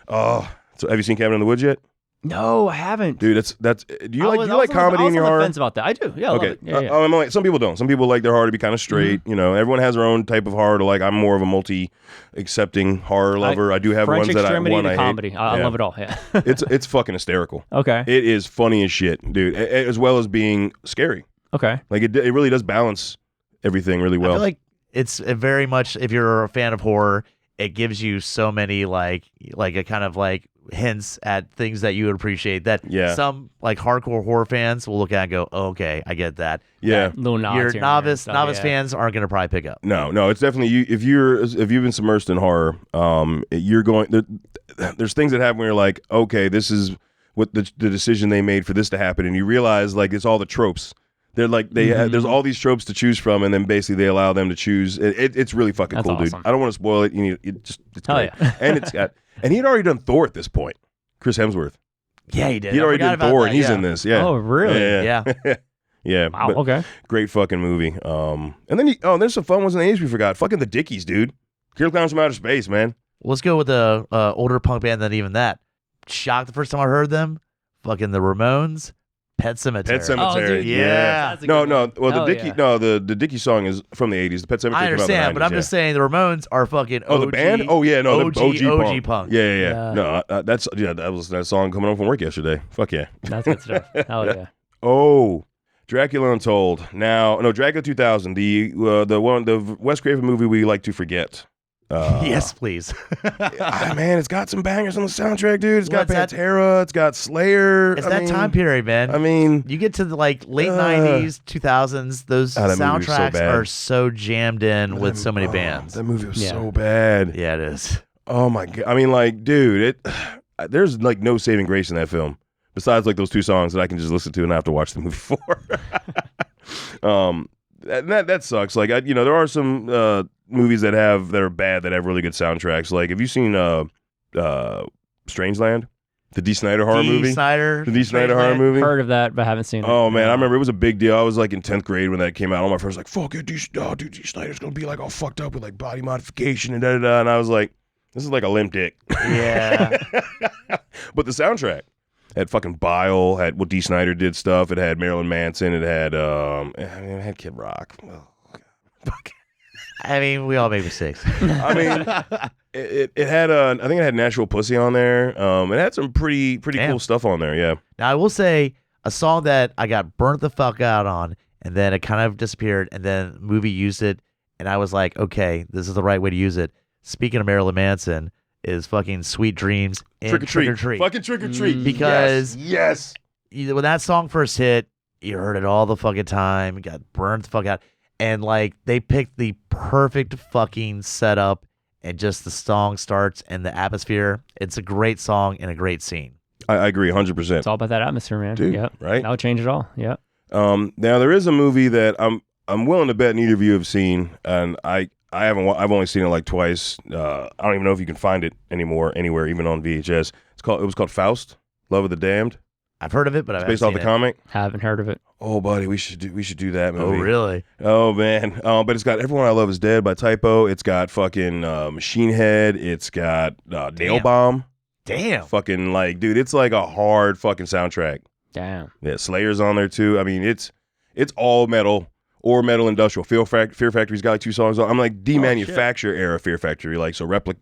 Oh, so have you seen Cabin in the Woods yet? No, I haven't. Dude, that's. Do you I like was- you I like was on the- comedy I was in your on the horror? fence about that. I do. Yeah. I love Okay. it. Yeah, yeah. I'm like, some people don't. Some people like their horror to be kind of straight. Mm-hmm. You know, everyone has their own type of horror. To like, I'm more of a multi-accepting horror lover. I do have French ones that I extremity one to I hate. comedy. I Yeah. love it all. Yeah. It's fucking hysterical. Okay. It is funny as shit, dude. As well as being scary. Okay. Like it really does balance everything really I well. feel like it's a very much, if you're a fan of horror, it gives you so many like a kind of like hints at things that you would appreciate that some like hardcore horror fans will look at and go, oh, okay, I get that. Yeah. Little nods Your here and there and novice stuff, yeah. fans aren't going to probably pick up. No, it's definitely you. If you've been submersed in horror, you're going. There's things that happen where you're like, okay, this is what the decision they made for this to happen, and you realize like it's all the tropes. They're like there's all these tropes to choose from, and then basically they allow them to choose. It's really fucking That's cool, awesome. dude. I don't want to spoil it. It's Hell great. yeah. And he had already done Thor at this point. Chris Hemsworth. Yeah, he did. He'd I already forgot done about Thor, that, and he's yeah. in this. Yeah. Oh, really? Yeah. Yeah. Wow. but Okay. great fucking movie. And then there's some fun ones in the 80s we forgot. Fucking the Dickies, dude. Here Clowns from Outer Space, man. Let's go with the older punk band than even that. Shocked the first time I heard them. Fucking the Ramones. Pet Cemetery. Pet Cemetery. Oh, dude, yeah. That's a No. good one. Well, the Hell Dickie, yeah. no, the Dickie song is from the 80s. The Pet Cemetery I came out in the understand, but 90s, I'm just saying the Ramones are fucking OG. Oh, the band? Oh, yeah, no, OG, the OG punk. Yeah. Yeah. No, that was that song coming home from work yesterday. Fuck yeah. That's good stuff. Hell yeah. Oh, Dracula Untold. Now, no, Dracula 2000, the Wes Craven movie we like to forget. Yes, please. Man, it's got some bangers on the soundtrack, dude. It's got What's that? Pantera. It's got Slayer. It's that time period, man. I mean, You get to the like late 90s, 2000s, those that movie was so soundtracks bad. are so jammed in with so many bands. That movie was Yeah. so bad. Yeah, it is. Oh my god! I mean, like, dude, there's like no saving grace in that film. Besides, like those two songs that I can just listen to and not have to watch the movie for. That sucks. Like, there are some movies that are bad that have really good soundtracks. Like, have you seen Strangeland, the D. Snyder horror movie? Snyder. The D. Snyder horror movie. Heard of that, but haven't seen it. Oh man, I remember it was a big deal. I was like in 10th grade when that came out. All my friends were like, "Fuck it, D. Snyder's gonna be like all fucked up with like body modification and da da da." And I was like, "This is like a limp dick." Yeah. But the soundtrack had fucking Bile, had D. Snyder did stuff. It had Marilyn Manson. It had it had Kid Rock. Oh, fuck. I mean, we all make mistakes. I mean, it had I think it had Natural Pussy on there. It had some pretty Damn. cool stuff on there. Yeah. Now, I will say a song that I got burnt the fuck out on, and then it kind of disappeared, and then the movie used it, and I was like, okay, this is the right way to use it. Speaking of Marilyn Manson, is fucking Sweet Dreams and Trick or Treat. Fucking Trick or Treat. Because yes. when that song first hit, you heard it all the fucking time. You got burnt the fuck out. And like they picked the perfect fucking setup and just the song starts and the atmosphere. It's a great song and a great scene. I agree 100%. It's all about that atmosphere, man. Dude, Yep. right? That'll change it all. Yep. Now there is a movie that I'm willing to bet neither of you have seen, and I've only seen it like twice. I don't even know if you can find it anymore anywhere, even on VHS. It was called Faust, Love of the Damned. I've heard of it, but I It's haven't based off seen the it. comic. Haven't heard of it. Oh, buddy, we should do that Oh, movie. really? Oh man, but it's got Everyone I Love Is Dead by Typo. It's got fucking Machine Head. It's got Nail Bomb. Damn. Fucking like, dude, it's like a hard fucking soundtrack. Damn. Yeah, Slayer's on there too. I mean, it's all metal or metal industrial. Fear Factory's got like 2 songs on. I'm like manufacture era Fear Factory, like so like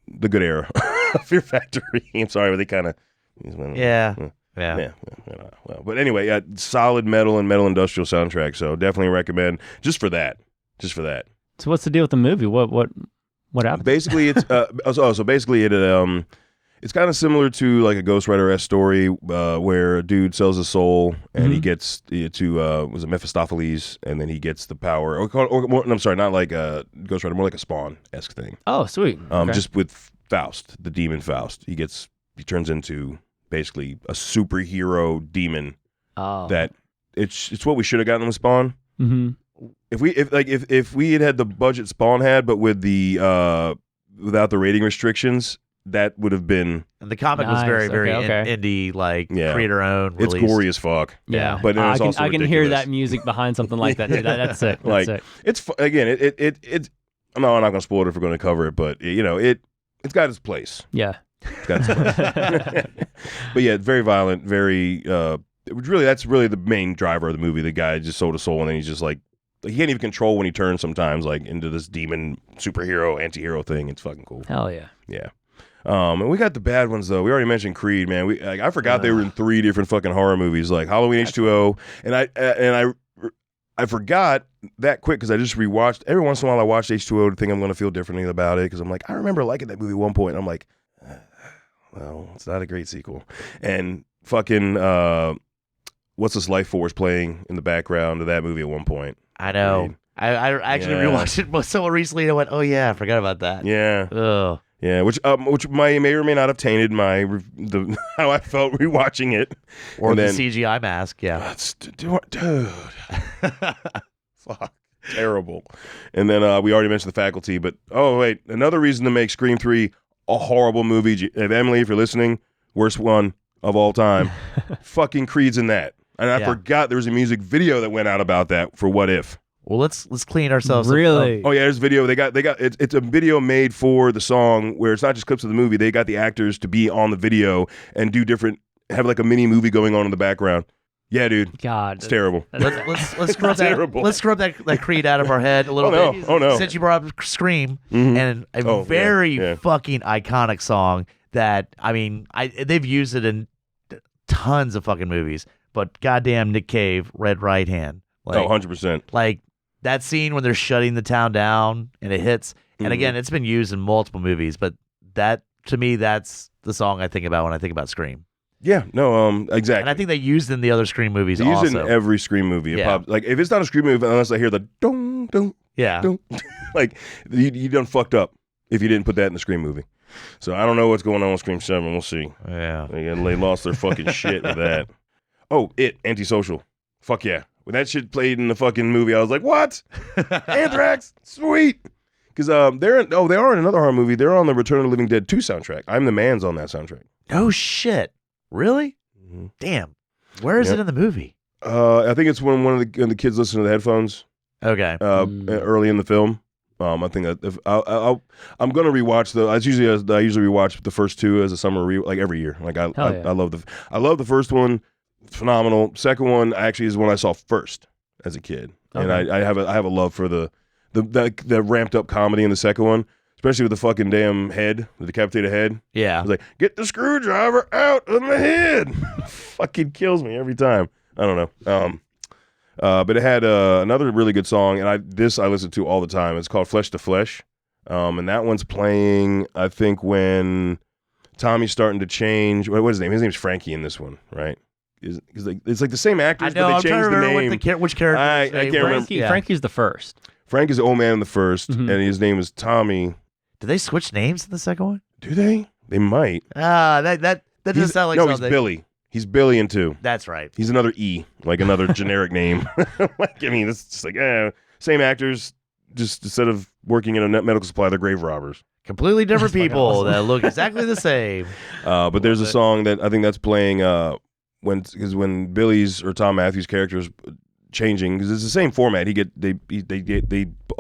the good era Fear Factory. I'm sorry, but they kind of Yeah. Well, but anyway, solid metal and metal industrial soundtrack. So definitely recommend just for that. So what's the deal with the movie? What happened? Basically, it's so basically it's kind of similar to like a Ghost Rider-esque story where a dude sells his soul and he gets to was it Mephistopheles, and then he gets the power. I'm sorry, not like a Ghost Rider, more like a Spawn-esque thing. Oh, sweet. Okay. Just with Faust, the demon Faust, he turns into basically a superhero demon. Oh. That it's what we should have gotten with Spawn. Mm-hmm. If we had the budget Spawn had, but with the without the rating restrictions, that would have been. And the comic was Nice. very, very Okay. indie, like Yeah. creator own. It's gory as fuck. Yeah, but then it's also I can hear ridiculous. that music behind something like that. Dude. That's sick. That's Like sick. it's again, it. I'm not going to spoil it if we're going to cover it, but it's got its place. Yeah. It's got its place. But yeah, very violent, very. That's really the main driver of the movie. The guy just sold his soul, and then he's just like he can't even control when he turns sometimes, like into this demon superhero, anti-hero thing. It's fucking cool. Hell yeah. Yeah. And we got the bad ones though. We already mentioned Creed, man. I forgot they were in 3 different fucking horror movies, like Halloween H2O, and I forgot that quick because I just rewatched. Every once in a while, I watch H2O to think I'm going to feel differently about it because I'm like, I remember liking that movie at one point. And I'm like, well, it's not a great sequel. And fucking What's This Life Force playing in the background of that movie at one point. I know. I actually rewatched it so recently. And I went, oh yeah, I forgot about that. Yeah. Ugh. Yeah, which may or may not have tainted how I felt rewatching it. Or and the then, CGI mask. Yeah. dude, fuck, terrible. And then we already mentioned The Faculty, but wait, another reason to make Scream 3 a horrible movie. Emily, if you're listening, worst one of all time. Fucking Creed's in that, and I forgot there was a music video that went out about that for What If. Well, let's clean ourselves Really? up. Oh yeah, there's video. They got it's a video made for the song where it's not just clips of the movie. They got the actors to be on the video and have like a mini movie going on in the background. Yeah, dude. God. It's terrible. Let's scrub Terrible. Let's scrub that Creed out of our head a little bit. Oh no. Since you brought up Scream Mhm. and a very yeah. fucking iconic song that they've used it in tons of fucking movies. But goddamn Nick Cave, Red Right Hand. Like, 100%. Like that scene when they're shutting the town down and it hits. And again, it's been used in multiple movies, but that to me, that's the song I think about when I think about Scream. Yeah, no, exactly. And I think they used it in the other Scream movies They use also. it in every Scream movie. It pops, like if it's not a Scream movie, unless I hear the dong dong yeah. dong, like you done fucked up if you didn't put that in the Scream movie. So I don't know what's going on with Scream 7. We'll see. Yeah. They lost their fucking shit with that. Oh, Antisocial. Fuck yeah. When that shit played in the fucking movie, I was like, what? Anthrax? Sweet. Because they are in another horror movie. They're on the Return of the Living Dead 2 soundtrack. I'm the Man's on that soundtrack. No shit. Really? Mm-hmm. Damn. Where is Yep. it in the movie? I think it's when one of the kids listen to the headphones Okay. early in the film. I think I'm gonna rewatch I usually rewatch the first 2 as a summer like every year. Like I love the first one, phenomenal. Second one actually is one I saw first as a kid, and I have a love for the ramped up comedy in the second one, especially with the fucking damn head, the decapitated head. Yeah. I was like, get the screwdriver out of my head. Fucking kills me every time. I don't know. But it had another really good song, and I listen to all the time. It's called Flesh to Flesh, and that one's playing, I think, when Tommy's starting to change. What's his name? His name's Frankie in this one, right? It's like the same actors, I know. but I'm they trying changed to the remember name. which character. I can't remember. Frankie's the first. Frank is the old man in the first, and his name is Tommy. Did they switch names in the second one? Do they? They might. That doesn't sound like something. No, he's Billy. He's Billy in 2. That's right. He's another E, like another generic name. Like, I mean, it's just like, same actors, just instead of working in a medical supply, they're grave robbers. Completely different people that look exactly the same. But there's a song that I think that's playing when Billy's or Tom Matthews' character's changing, because it's the same format. They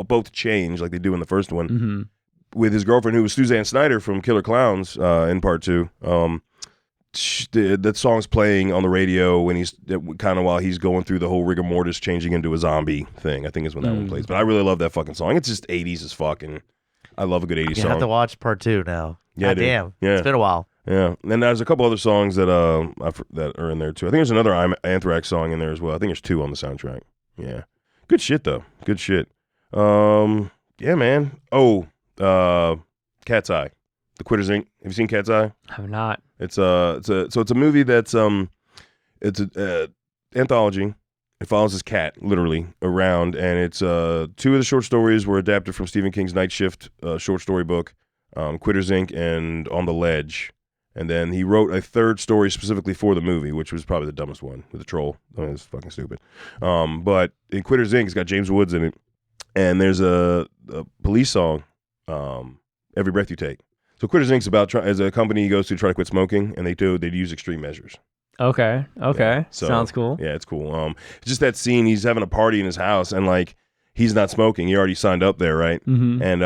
both change like they do in the first one with his girlfriend, who was Suzanne Snyder from Killer Clowns in part 2. That song's playing on the radio when he's kind of while he's going through the whole rigor mortis changing into a zombie thing. I think is when that one plays. But I really love that fucking song. It's just 80s as fuck, and I love a good 80s song. You have to watch part 2 now. Yeah, God damn. Yeah. It's been a while. Yeah, and there's a couple other songs that that are in there too. I think there's another Anthrax song in there as well. I think there's 2 on the soundtrack. Yeah, good shit though. Good shit. Yeah, man. Oh, Cat's Eye, The Quitters Inc. Have you seen Cat's Eye? I have not. It's a movie that's it's a anthology. It follows this cat literally around, and it's 2 of the short stories were adapted from Stephen King's Night Shift short story book, Quitters Inc. and On the Ledge. And then he wrote a 3rd story specifically for the movie, which was probably the dumbest one, with the troll. I mean, it's fucking stupid. But in Quitters Inc., it's got James Woods in it, and there's a police song, Every Breath You Take. So Quitters Inc. is about as a company he goes to try to quit smoking, and they use extreme measures. Okay. Yeah, so, Sounds cool. Yeah, it's cool. It's just that scene. He's having a party in his house, and like he's not smoking. He already signed up there, right? And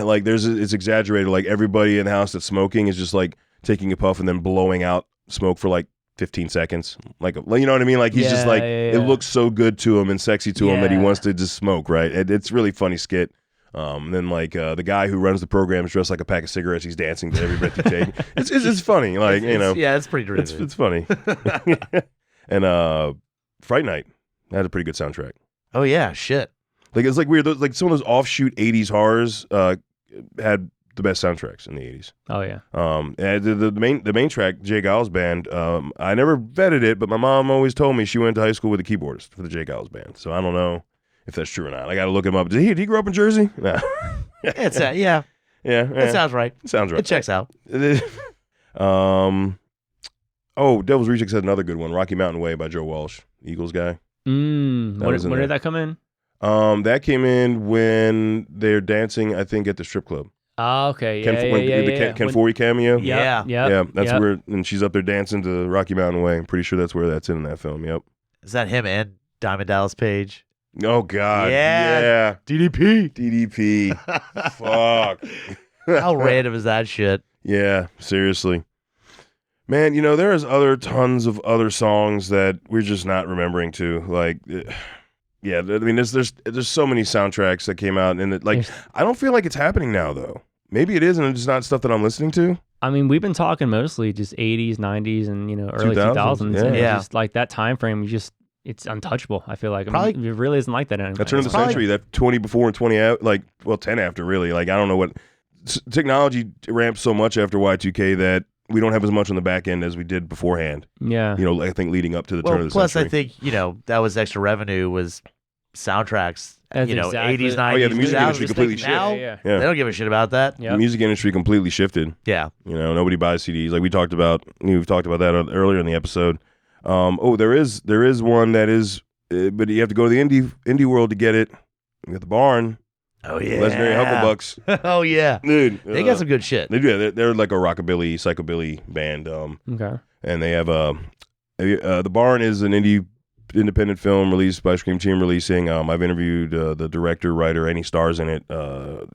like it's exaggerated. Like everybody in the house that's smoking is just like taking a puff and then blowing out smoke for like 15 seconds. Like you know what I mean? Like he's just like it looks so good to him and sexy to him that he wants to just smoke, right? It's really funny skit. Then like the guy who runs the program is dressed like a pack of cigarettes. He's dancing to Every Breath You Take. It's funny, like it's pretty derivative. It's funny. And Fright Night had a pretty good soundtrack. Oh yeah, shit. Like it's like weird. Like some of those offshoot '80s horrors had the best soundtracks in the '80s. Oh yeah. And the main track, Jay Giles Band. I never vetted it, but my mom always told me she went to high school with a keyboardist for the Jay Giles Band. So I don't know if that's true or not. I got to look him up. Did he grow up in Jersey? No. It's yeah. It sounds right. It sounds right. It checks out. Devil's Rejects had another good one, Rocky Mountain Way by Joe Walsh, Eagles guy. When did that come in? That came in when they're dancing, I think, at the strip club. Oh, okay. Ken Foree cameo. Yeah. That's where, and she's up there dancing to Rocky Mountain Way. I'm pretty sure that's where that's in that film. Yep. Is that him and Diamond Dallas Page? Oh God. Yeah. DDP. Fuck. How random is that shit? Yeah. Seriously. Man, there's tons of other songs that we're just not remembering too. Like, yeah, I mean, there's so many soundtracks that came out, and I don't feel like it's happening now though. Maybe it is, and it's just not stuff that I'm listening to. I mean, we've been talking mostly just 80s, 90s, and early 2000s. Yeah. And just like that time frame, it's untouchable. I feel like it really isn't like that anymore. That turn of the century, that 20 before and 20 out, 10 after, really. Like I don't know what technology ramped so much after Y2K that we don't have as much on the back end as we did beforehand. Yeah. I think leading up to the turn of the plus century. I think, that was extra revenue was soundtracks, Exactly. 80s, 90s. Oh yeah, the music industry completely now, shifted. They don't give a shit about that. The music industry completely shifted. Yeah. Nobody buys CDs. Like we've talked about that earlier in the episode. There is one that is, but you have to go to the indie world to get it. You got the Barn. Oh yeah, Legendary Hucklebucks. Oh yeah, dude, they got some good shit. They do. They're like a rockabilly, psychobilly band. Okay. And they have the Barn is an independent film released by Scream Team Releasing. I've interviewed the director, writer, and he stars in it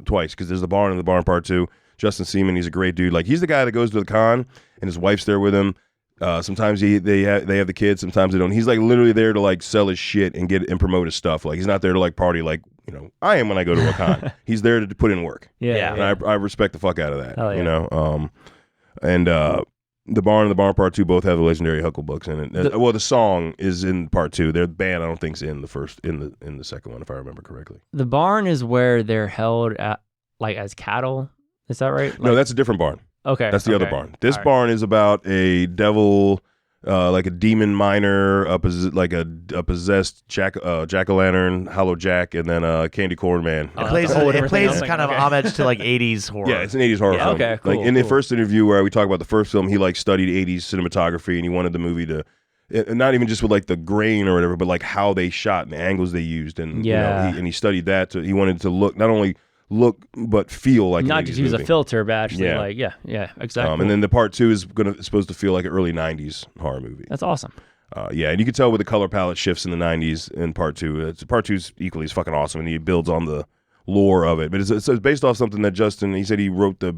twice because there's the Barn and the Barn Part 2. Justin Seaman, he's a great dude. Like he's the guy that goes to the con and his wife's there with him. Sometimes they have the kids, sometimes they don't. He's like literally there to like sell his shit and promote his stuff. Like he's not there to like party like I am when I go to a con. He's there to put in work. Yeah. And I respect the fuck out of that. Hell yeah. And the Barn and the Barn Part 2 both have the legendary Hucklebucks in it. The song is in Part 2. Their band I don't think's in the second one if I remember correctly. The Barn is where they're held at as cattle. Is that right? No, that's a different barn. Okay. That's the other barn. This barn is about a devil like a demon miner, like a possessed jack-o'-lantern, Hollow Jack, and then Candy Corn Man. It plays thing. kind of homage to like 80s horror. Yeah, it's an 80s horror film. Okay, cool, Like in the first interview where we talk about the first film, he like studied 80s cinematography and he wanted the movie to, and not even just with like the grain or whatever, but like how they shot and the angles they used, and he studied that. He wanted to not only look but feel like not an just 80s use movie. a filter, but actually exactly. And then the part 2 is supposed to feel like an early 90s horror movie. That's awesome. And you can tell with the color palette shifts in the 90s in part 2. Part 2 is equally as fucking awesome, and he builds on the lore of it. But it's based off something that Justin, he said he drew a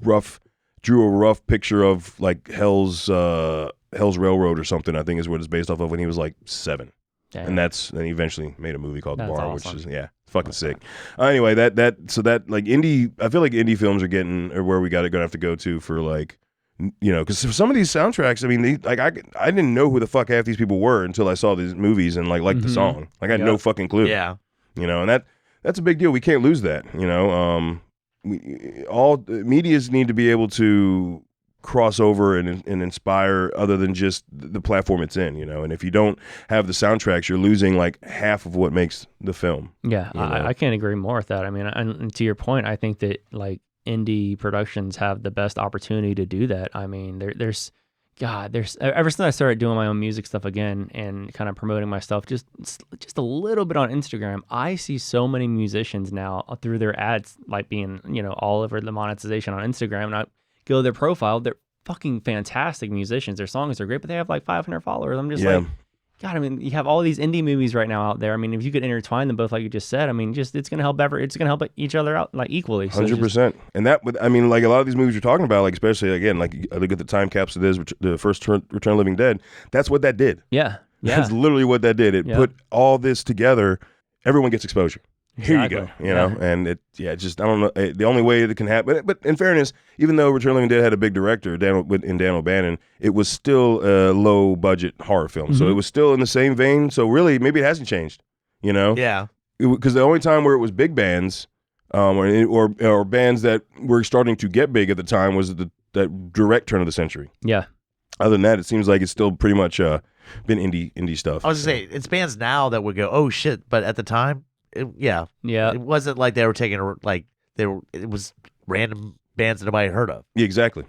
rough picture of like Hell's Railroad or something, I think is what it's based off of, when he was like 7. Damn. And he eventually made a movie called The That's Bar, awesome. which is fucking sick. Anyway, that like indie, I feel like indie films are where we gonna have to go to for like, because some of these soundtracks, I mean, I didn't know who the fuck half these people were until I saw these movies and like the song. Like I had no fucking clue. Yeah. And that's a big deal. We can't lose that. All medias need to be able to cross over and inspire other than just the platform it's in, and if you don't have the soundtracks, you're losing like half of what makes the film. Yeah, I can't agree more with that. I mean, and to your point, I think that like indie productions have the best opportunity to do that. I mean, there's ever since I started doing my own music stuff again and kind of promoting my stuff just a little bit on Instagram, I see so many musicians now through their ads like being all over the monetization on Instagram, and I go to their profile, they're fucking fantastic musicians. Their songs are great, but they have like 500 followers. I'm just like, God, I mean, you have all these indie movies right now out there. I mean, if you could intertwine them both, like you just said, I mean, it's gonna help each other out like equally. 100%. And that, I mean, like a lot of these movies you're talking about, like especially again, like I look at the time capsule it is the first Return of the Living Dead. That's what that did. Yeah. That's literally what that did. It put all this together. Everyone gets exposure. Here Exactly. you go, and I don't know, the only way it can happen, but in fairness, even though Return of the Living Dead had a big director, Dan O'Bannon, it was still a low budget horror film, so it was still in the same vein, so really, maybe it hasn't changed, Yeah. Because the only time where it was big bands, or bands that were starting to get big at the time was that direct turn of the century. Yeah. Other than that, it seems like it's still pretty much been indie stuff. I was going to say, it's bands now that would go, oh shit, but at the time, it wasn't like they were taking it was random bands that nobody had heard of. Yeah, exactly.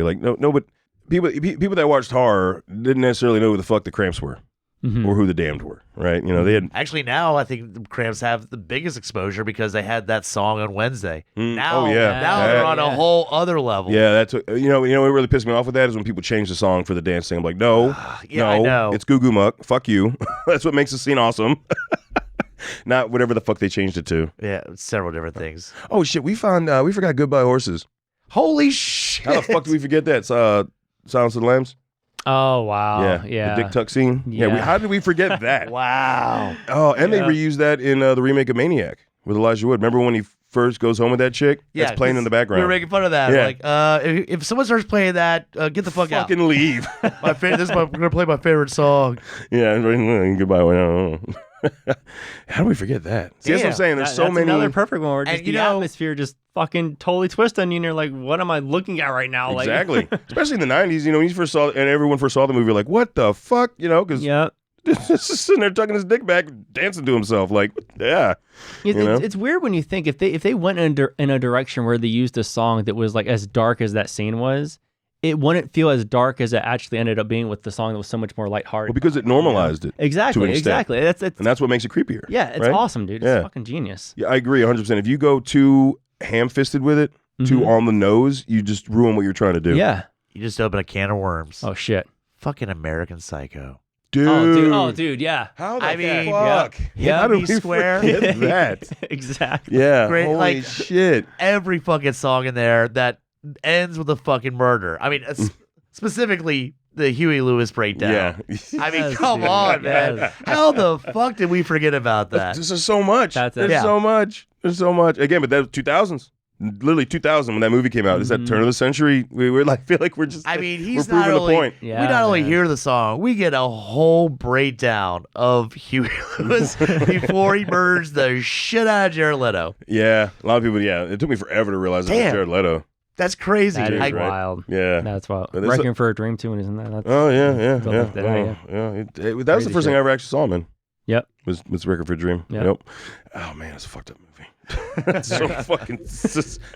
Like no, but people that watched horror didn't necessarily know who the fuck the Cramps were or who the Damned were, right? They had actually now I think the Cramps have the biggest exposure because they had that song on Wednesday. Now they're on a whole other level. Yeah, that's what, what really pissed me off with that is when people change the song for the dance thing. I'm like, no, I know. It's Goo Goo Muck. Fuck you. That's what makes the scene awesome. Not whatever the fuck they changed it to. Yeah, several different things. Oh shit, we forgot Goodbye Horses. Holy shit! How the fuck did we forget that? Silence of the Lambs. Oh wow, yeah. The Dick Tuck scene. Yeah, how did we forget that? Wow. Oh, and they reused that in the remake of Maniac with Elijah Wood. Remember when he first goes home with that chick? Yeah, that's playing in the background. We were making fun of that. Yeah. Like, if someone starts playing that, get the fuck out. Fucking leave. I'm gonna play my favorite song. Yeah, goodbye. How do we forget that? See, that's what I'm saying. There's so many. Another perfect one where just And, the atmosphere just fucking totally twists on you, and you're like, "What am I looking at right now?" Exactly. Especially in the '90s, when you first saw, and everyone first saw the movie, like, "What the fuck?" Because just sitting there tucking his dick back, dancing to himself, like, yeah. It's weird when you think if they went in a direction where they used a song that was like as dark as that scene was, it wouldn't feel as dark as it actually ended up being with the song that was so much more lighthearted. Well, because it normalized it. Exactly. And that's what makes it creepier. Yeah, it's awesome, dude. It's fucking genius. Yeah, I agree 100%. If you go too ham-fisted with it, too on the nose, you just ruin what you're trying to do. Yeah. You just open a can of worms. Oh shit. Fucking American Psycho. Dude. Oh, dude, yeah. How the fuck? Yeah. How do we Square? forget that? Exactly. Yeah. Great, Holy shit. Every fucking song in there that ends with a fucking murder. I mean, specifically the Huey Lewis breakdown. Yeah. I mean, come on, man. How the fuck did we forget about that? There's so much. There's so much. There's so much. Again, but that was 2000s. Literally 2000 when that movie came out. Is that turn of the century? We're like, feel like we're just. I mean, we're proving the point. We not only hear the song, we get a whole breakdown of Huey Lewis before he murders the shit out of Jared Leto. Yeah, a lot of people. Yeah, it took me forever to realize it was Jared Leto. That's crazy. That is right? wild. Yeah. That's wild. But there's Requiem for a Dream too, isn't that? That's, Oh yeah. Something like that, Yeah. That was the Crazy first thing shit. I ever actually saw, man. Yep. Was Record for a Dream. Yep. Oh man, it's a fucked up movie. That's so fucking.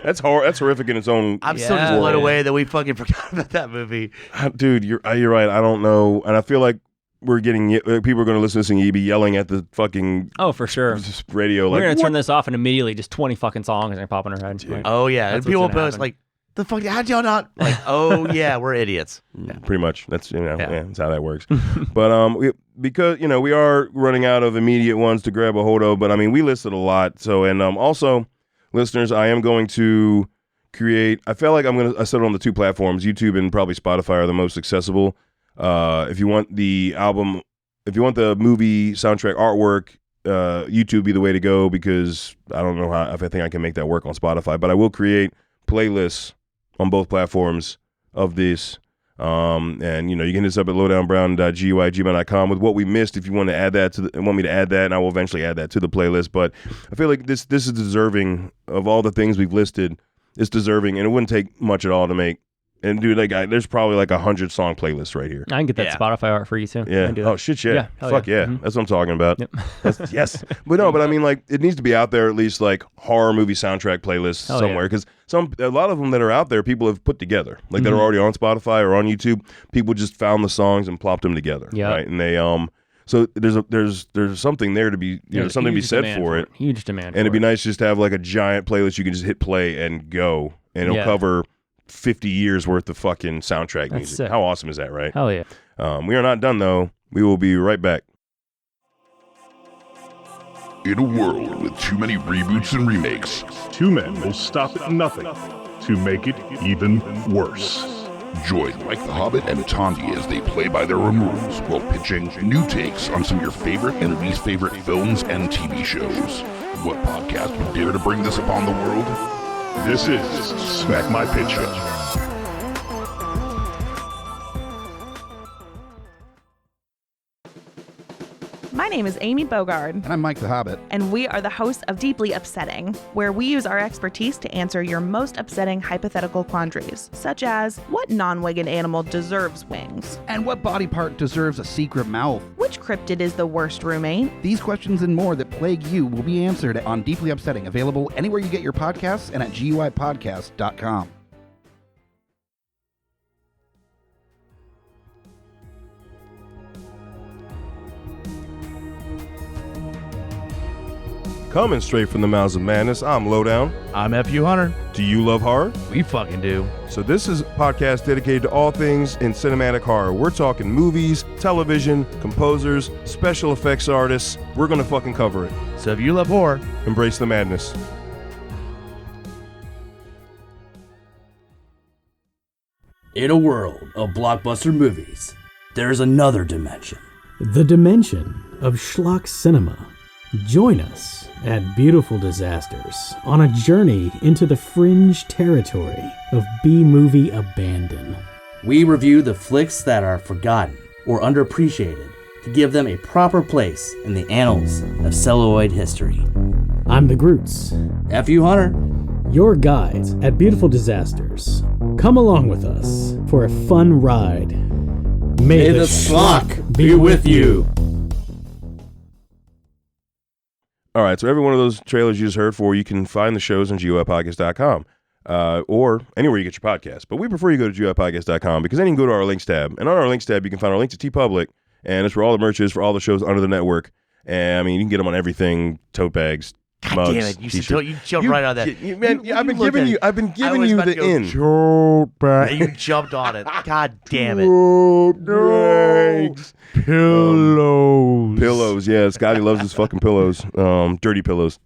That's horrific in its own. I'm still just Yeah. blown away that we fucking forgot about that movie. Dude, you're right. I don't know, and I feel like we're getting people are going to listen to this and you be yelling at the fucking Oh, for sure. radio. We're Like, gonna what? turn this off and immediately just 20 fucking songs and pop in our head. Like, Oh yeah, and That's people what's gonna post happen. like, the fuck, how'd y'all not? Like, oh yeah, we're idiots. Pretty much. That's Yeah. that's how that works. But because we are running out of immediate ones to grab a hold of. But I mean, we listed a lot. So and also, listeners, I am going to create. I feel like I set it on the two platforms, YouTube and probably Spotify are the most accessible. If you want the album, if you want the movie soundtrack artwork, YouTube would be the way to go because I don't know if I think I can make that work on Spotify. But I will create playlists on both platforms of this. And you can hit us up at lowdownbrown.gui@gmail.com with what we missed if you want to add that want me to add that, and I will eventually add that to the playlist. But I feel like this is deserving of all the things we've listed. It's deserving, and it wouldn't take much at all to make. And dude, there's probably like 100 song playlists right here. I can get that Yeah. Spotify art for you too. I Yeah. can do that. Oh shit. Yeah. hell Fuck yeah. Mhm. That's what I'm talking about. Yep. Yes. But I mean, like, it needs to be out there at least, like horror movie soundtrack playlists Hell somewhere, because a lot of them that are out there, people have put together, like that are already on Spotify or on YouTube. People just found the songs and plopped them together. Yeah. Right. And they so there's something there to be There's something to be huge said demand for it. Huge demand. And it'd be for it. nice just to have like a giant playlist you can just hit play and go, and it'll Yeah. cover 50 years worth of fucking soundtrack That's music. sick. How awesome is that, right? Hell yeah. We are not done though. We will be right back. In a world with too many reboots and remakes, Two men will stop at nothing to make it even worse. join Mike the Hobbit and Tandy as they play by their own rules while pitching new takes on some of your favorite and least favorite films and TV shows. What podcast would dare to bring this upon the world? This is Smack My Pitch Up. My name is Amy Bogard, And I'm Mike the Hobbit. and we are the hosts of Deeply Upsetting, where we use our expertise to answer your most upsetting hypothetical quandaries, such as what non-winged animal deserves wings? And what body part deserves a secret mouth? Which cryptid is the worst roommate? These questions and more that plague you will be answered on Deeply Upsetting, available anywhere you get your podcasts and at guipodcast.com. Coming straight from the mouths of madness, I'm Lowdown. I'm FU Hunter. Do you love horror? We fucking do. So this is a podcast dedicated to all things in cinematic horror. We're talking movies, television, composers, special effects artists. We're gonna fucking cover it. So if you love horror, Embrace the madness. In a world of blockbuster movies, there's another dimension. The dimension of schlock cinema. Join us at Beautiful Disasters on a journey into the fringe territory of B-movie abandon. We review the flicks that are forgotten or underappreciated to give them a proper place in the annals of celluloid history. I'm the Groots, FU Hunter, your guides at Beautiful Disasters. Come along with us for a fun ride. May the schlock be with you. All right, so every one of those trailers you just heard for, you can find the shows on guipodcast.com or anywhere you get your podcast. But we prefer you go to guipodcast.com because then you can go to our links tab. And on our links tab, you can find our link to TeePublic, and it's where all the merch is for all the shows under the network. And I mean, you can get them on everything: tote bags, God mugs, damn it, you t-shirts. jumped right on that. I've been giving you the in. And you jumped on it. God damn it. Tote bags. Pillows. Pillows, yeah. Scotty loves his fucking pillows. Dirty pillows.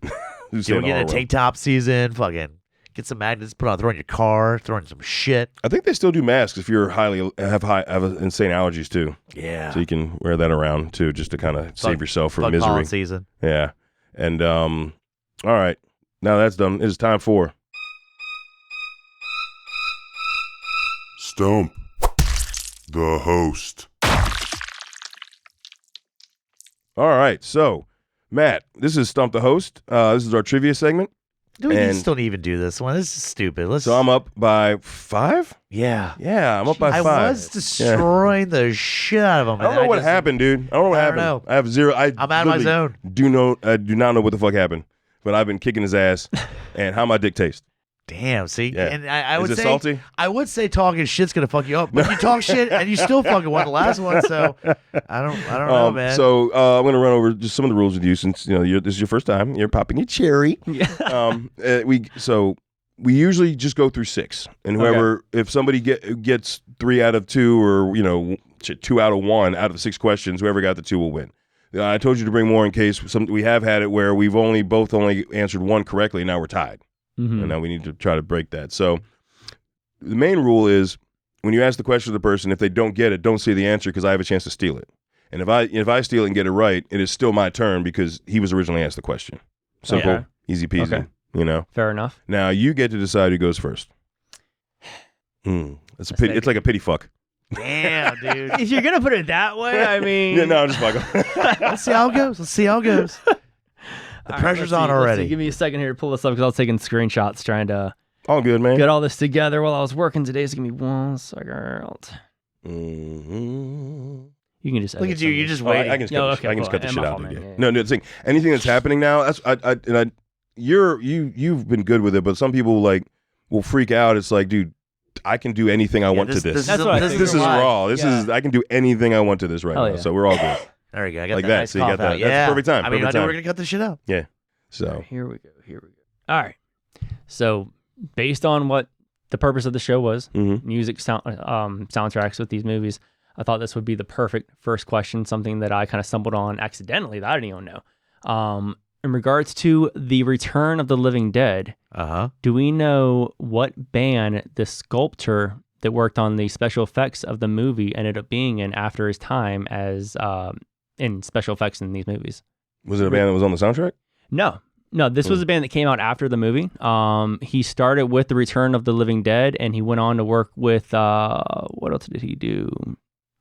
Dude, we're getting a tank top season. Fucking get some magnets, put on, throw in your car, throw in some shit. I think they still do masks if you're have insane allergies too. Yeah. So you can wear that around too, just to kind of save yourself from Fuck misery. pollen season. Yeah. And all right. Now that's done. It's time for Stump the host. all right. So, Matt, this is Stump the Host. This is our trivia segment. Do we And- still even do this one? This is stupid. So I'm up by 5? Yeah. Yeah, I'm up by 5. I was destroying the shit out of them. I don't know what happened, dude. I don't know what happened. know. I have zero. I'm out of my zone. I do not know what the fuck happened, but I've been kicking his ass. And how my dick taste? Damn, see? Yeah. And I would Is it say salty? I would say talking shit's gonna fuck you up, but you talk shit and you still fucking won the last one, so I don't know, man. So I'm gonna run over just some of the rules with you since this is your first time. You're popping your cherry. Yeah. We usually just go through 6, and whoever if somebody gets 3 out of 2 or 2 out of 1 out of the 6 questions, whoever got the 2 will win. I told you to bring more in case we have had it where we've both only answered 1 correctly, and now we're tied. Mm-hmm. And now we need to try to break that. So the main rule is when you ask the question to the person, if they don't get it, don't say the answer because I have a chance to steal it. And if I steal it and get it right, it is still my turn because he was originally asked the question. Simple, Okay. easy peasy. Okay. Fair enough. Now you get to decide who goes first. It's a pity. It's like a pity fuck. Damn, dude. If you're gonna put it that way, I mean, Yeah, no, I'm just fucking. Let's see how it goes. The pressure's on already. Give me a second here to pull this up because I was taking screenshots trying to All good, man. get all this together while I was working today. So give me 1 second. Mm-hmm. You can just Look edit at you. some You're of just this. waiting. I can just Yeah, cut, okay, I can just cool. cut the And shit my out, fault, dude. man. No, the thing. Anything that's happening now, you've been good with it, but some people will freak out. It's like, dude, I can do anything I want to this. That's what I This figured. is raw. I can do anything I want to this right Hell now. yeah. So we're all good. There you go. I got Like that. that. Nice So you got cough that. out. That's Yeah. perfect time. I mean, Perfect I knew time. we were gonna cut this shit out. Yeah. So Here we go. All right. So based on what the purpose of the show was, music soundtracks with these movies, I thought this would be the perfect first question, something that I kind of stumbled on accidentally that I didn't even know. In regards to the Return of the Living Dead, do we know what band the sculptor that worked on the special effects of the movie ended up being in after his time as in special effects in these movies? was it a band that was on the soundtrack? No, this was a band that came out after the movie. He started with the Return of the Living Dead, and he went on to work with, what else did he do?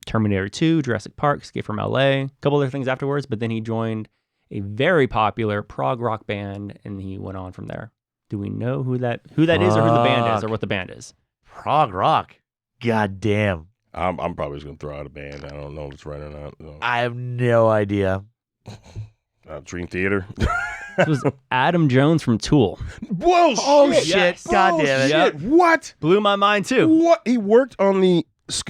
Terminator 2, Jurassic Park, Escape from LA, a couple other things afterwards, but then he joined a very popular prog rock band, and he went on from there. Do we know who that is, or who the band is, or what the band is? Prog rock. God damn. I'm probably just gonna throw out a band. I don't know if it's right or not. No. I have no idea. Dream Theater. It was Adam Jones from Tool. Whoa! Oh shit! Yes. God damn it! Shit. What? Blew my mind too. What? He worked on he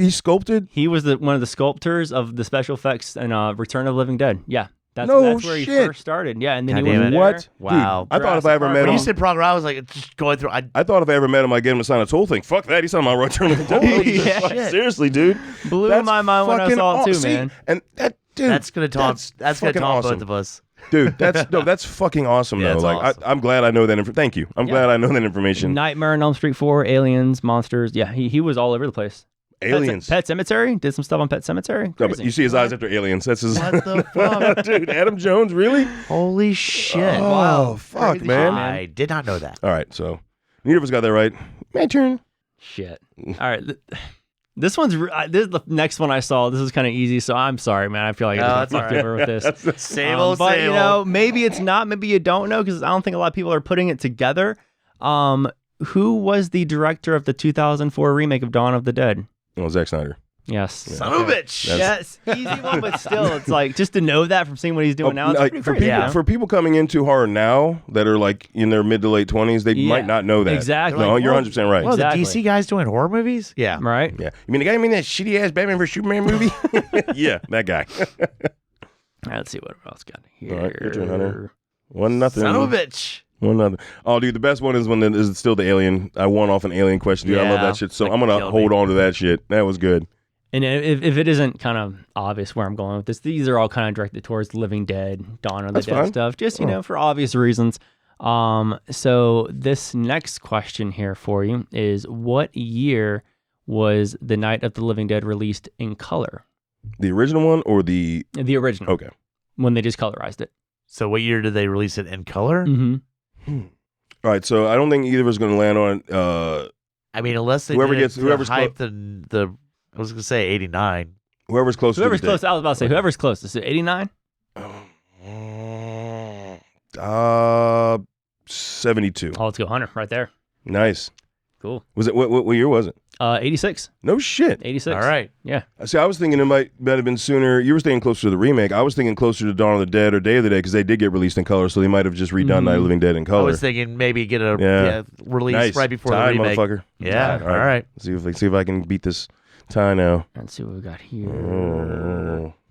sculpted? He was one of the sculptors of the special effects in Return of the Living Dead. Yeah. That's No where he shit. first started. Yeah, and then God he damn was it. there. What? Wow. Dude, I thought if I ever met When him, you said prog rock, I was like just going through. I thought if I ever met him, I'd get him to sign a Toll thing. Fuck that. He's on my Return of the Dead. Yeah. Fuck, seriously, dude. Blew That's my mind when I fucking saw it too, aw- see, man. And that, dude, that's gonna taunt. That's gonna fucking taunt awesome. both of us. Dude, that's fucking awesome Yeah, though. it's Like awesome. I'm glad I know that. Thank you. I'm glad I know that information. Nightmare on Elm Street 4, Aliens, Monsters. Yeah, he was all over the place. Aliens. Pet Cemetery. Did some stuff on Pet Cemetery. No, but Crazy. you see his eyes after Aliens. That's his. What the fuck? Dude, Adam Jones, really? Holy shit! Oh, fuck, Crazy man. shit, I did not know that. All right, so neither of us got that right. My turn. Shit. All right. This one's this is the next one I saw. This is kind of easy, so I'm sorry, man. I feel like I that's fucked all right. over with this. Same old, But same you know, old. maybe it's not. Maybe you don't know because I don't think a lot of people are putting it together. Who was the director of the 2004 remake of Dawn of the Dead? Oh, Zack Snyder. Yes. Son of a bitch. Yes, easy one, but still, it's like just to know that from seeing what he's doing now. It's Like, pretty for crazy, people, you know? for people coming into horror now that are like in their mid to late 20s, they Yeah, might not know that. exactly. No, Like, you're well, 100% right. Well, Exactly. the DC guys doing horror movies? Yeah. Right? Yeah. You mean the guy who made that shitty ass Batman vs Superman movie? Yeah, that guy. All right, let's see what else got here. All right, your turn, Hunter. 1-0. Son of a bitch. 1-0. Oh, dude, the best one is when is still the alien. I won off an alien question, dude. I love Yeah, that shit. So like I'm gonna killed hold me. on to that shit. That was good. And if it isn't kind of obvious where I'm going with this, these are all kind of directed towards Living Dead, Dawn of the That's Dead fine. stuff, just, you know, for obvious reasons. So this next question here for you is, what year was The Night of the Living Dead released in color? The original one or the The original. okay? When they just colorized it. So what year did they release it in color? Mm-hmm. All right, so I don't think either of us is gonna land on I mean, unless they Whoever did gets- it whoever's to hype the I was gonna say 89. whoever's closest. Whoever's to the close, I was about to say, whoever's closest. 89? 72. Oh, let's go Hunter right there. Nice. Cool. Was it what year was it? 86. No shit. 86. All right. Yeah. See, I was thinking it might have been sooner. You were staying closer to the remake. I was thinking closer to Dawn of the Dead or Day of the Dead because they did get released in color, so they might have just redone Night of the Living Dead in color. I was thinking maybe get a release nice. right before Tie, the remake. motherfucker. Yeah. All All right. See if I can beat this tie now. Let's see what we got here.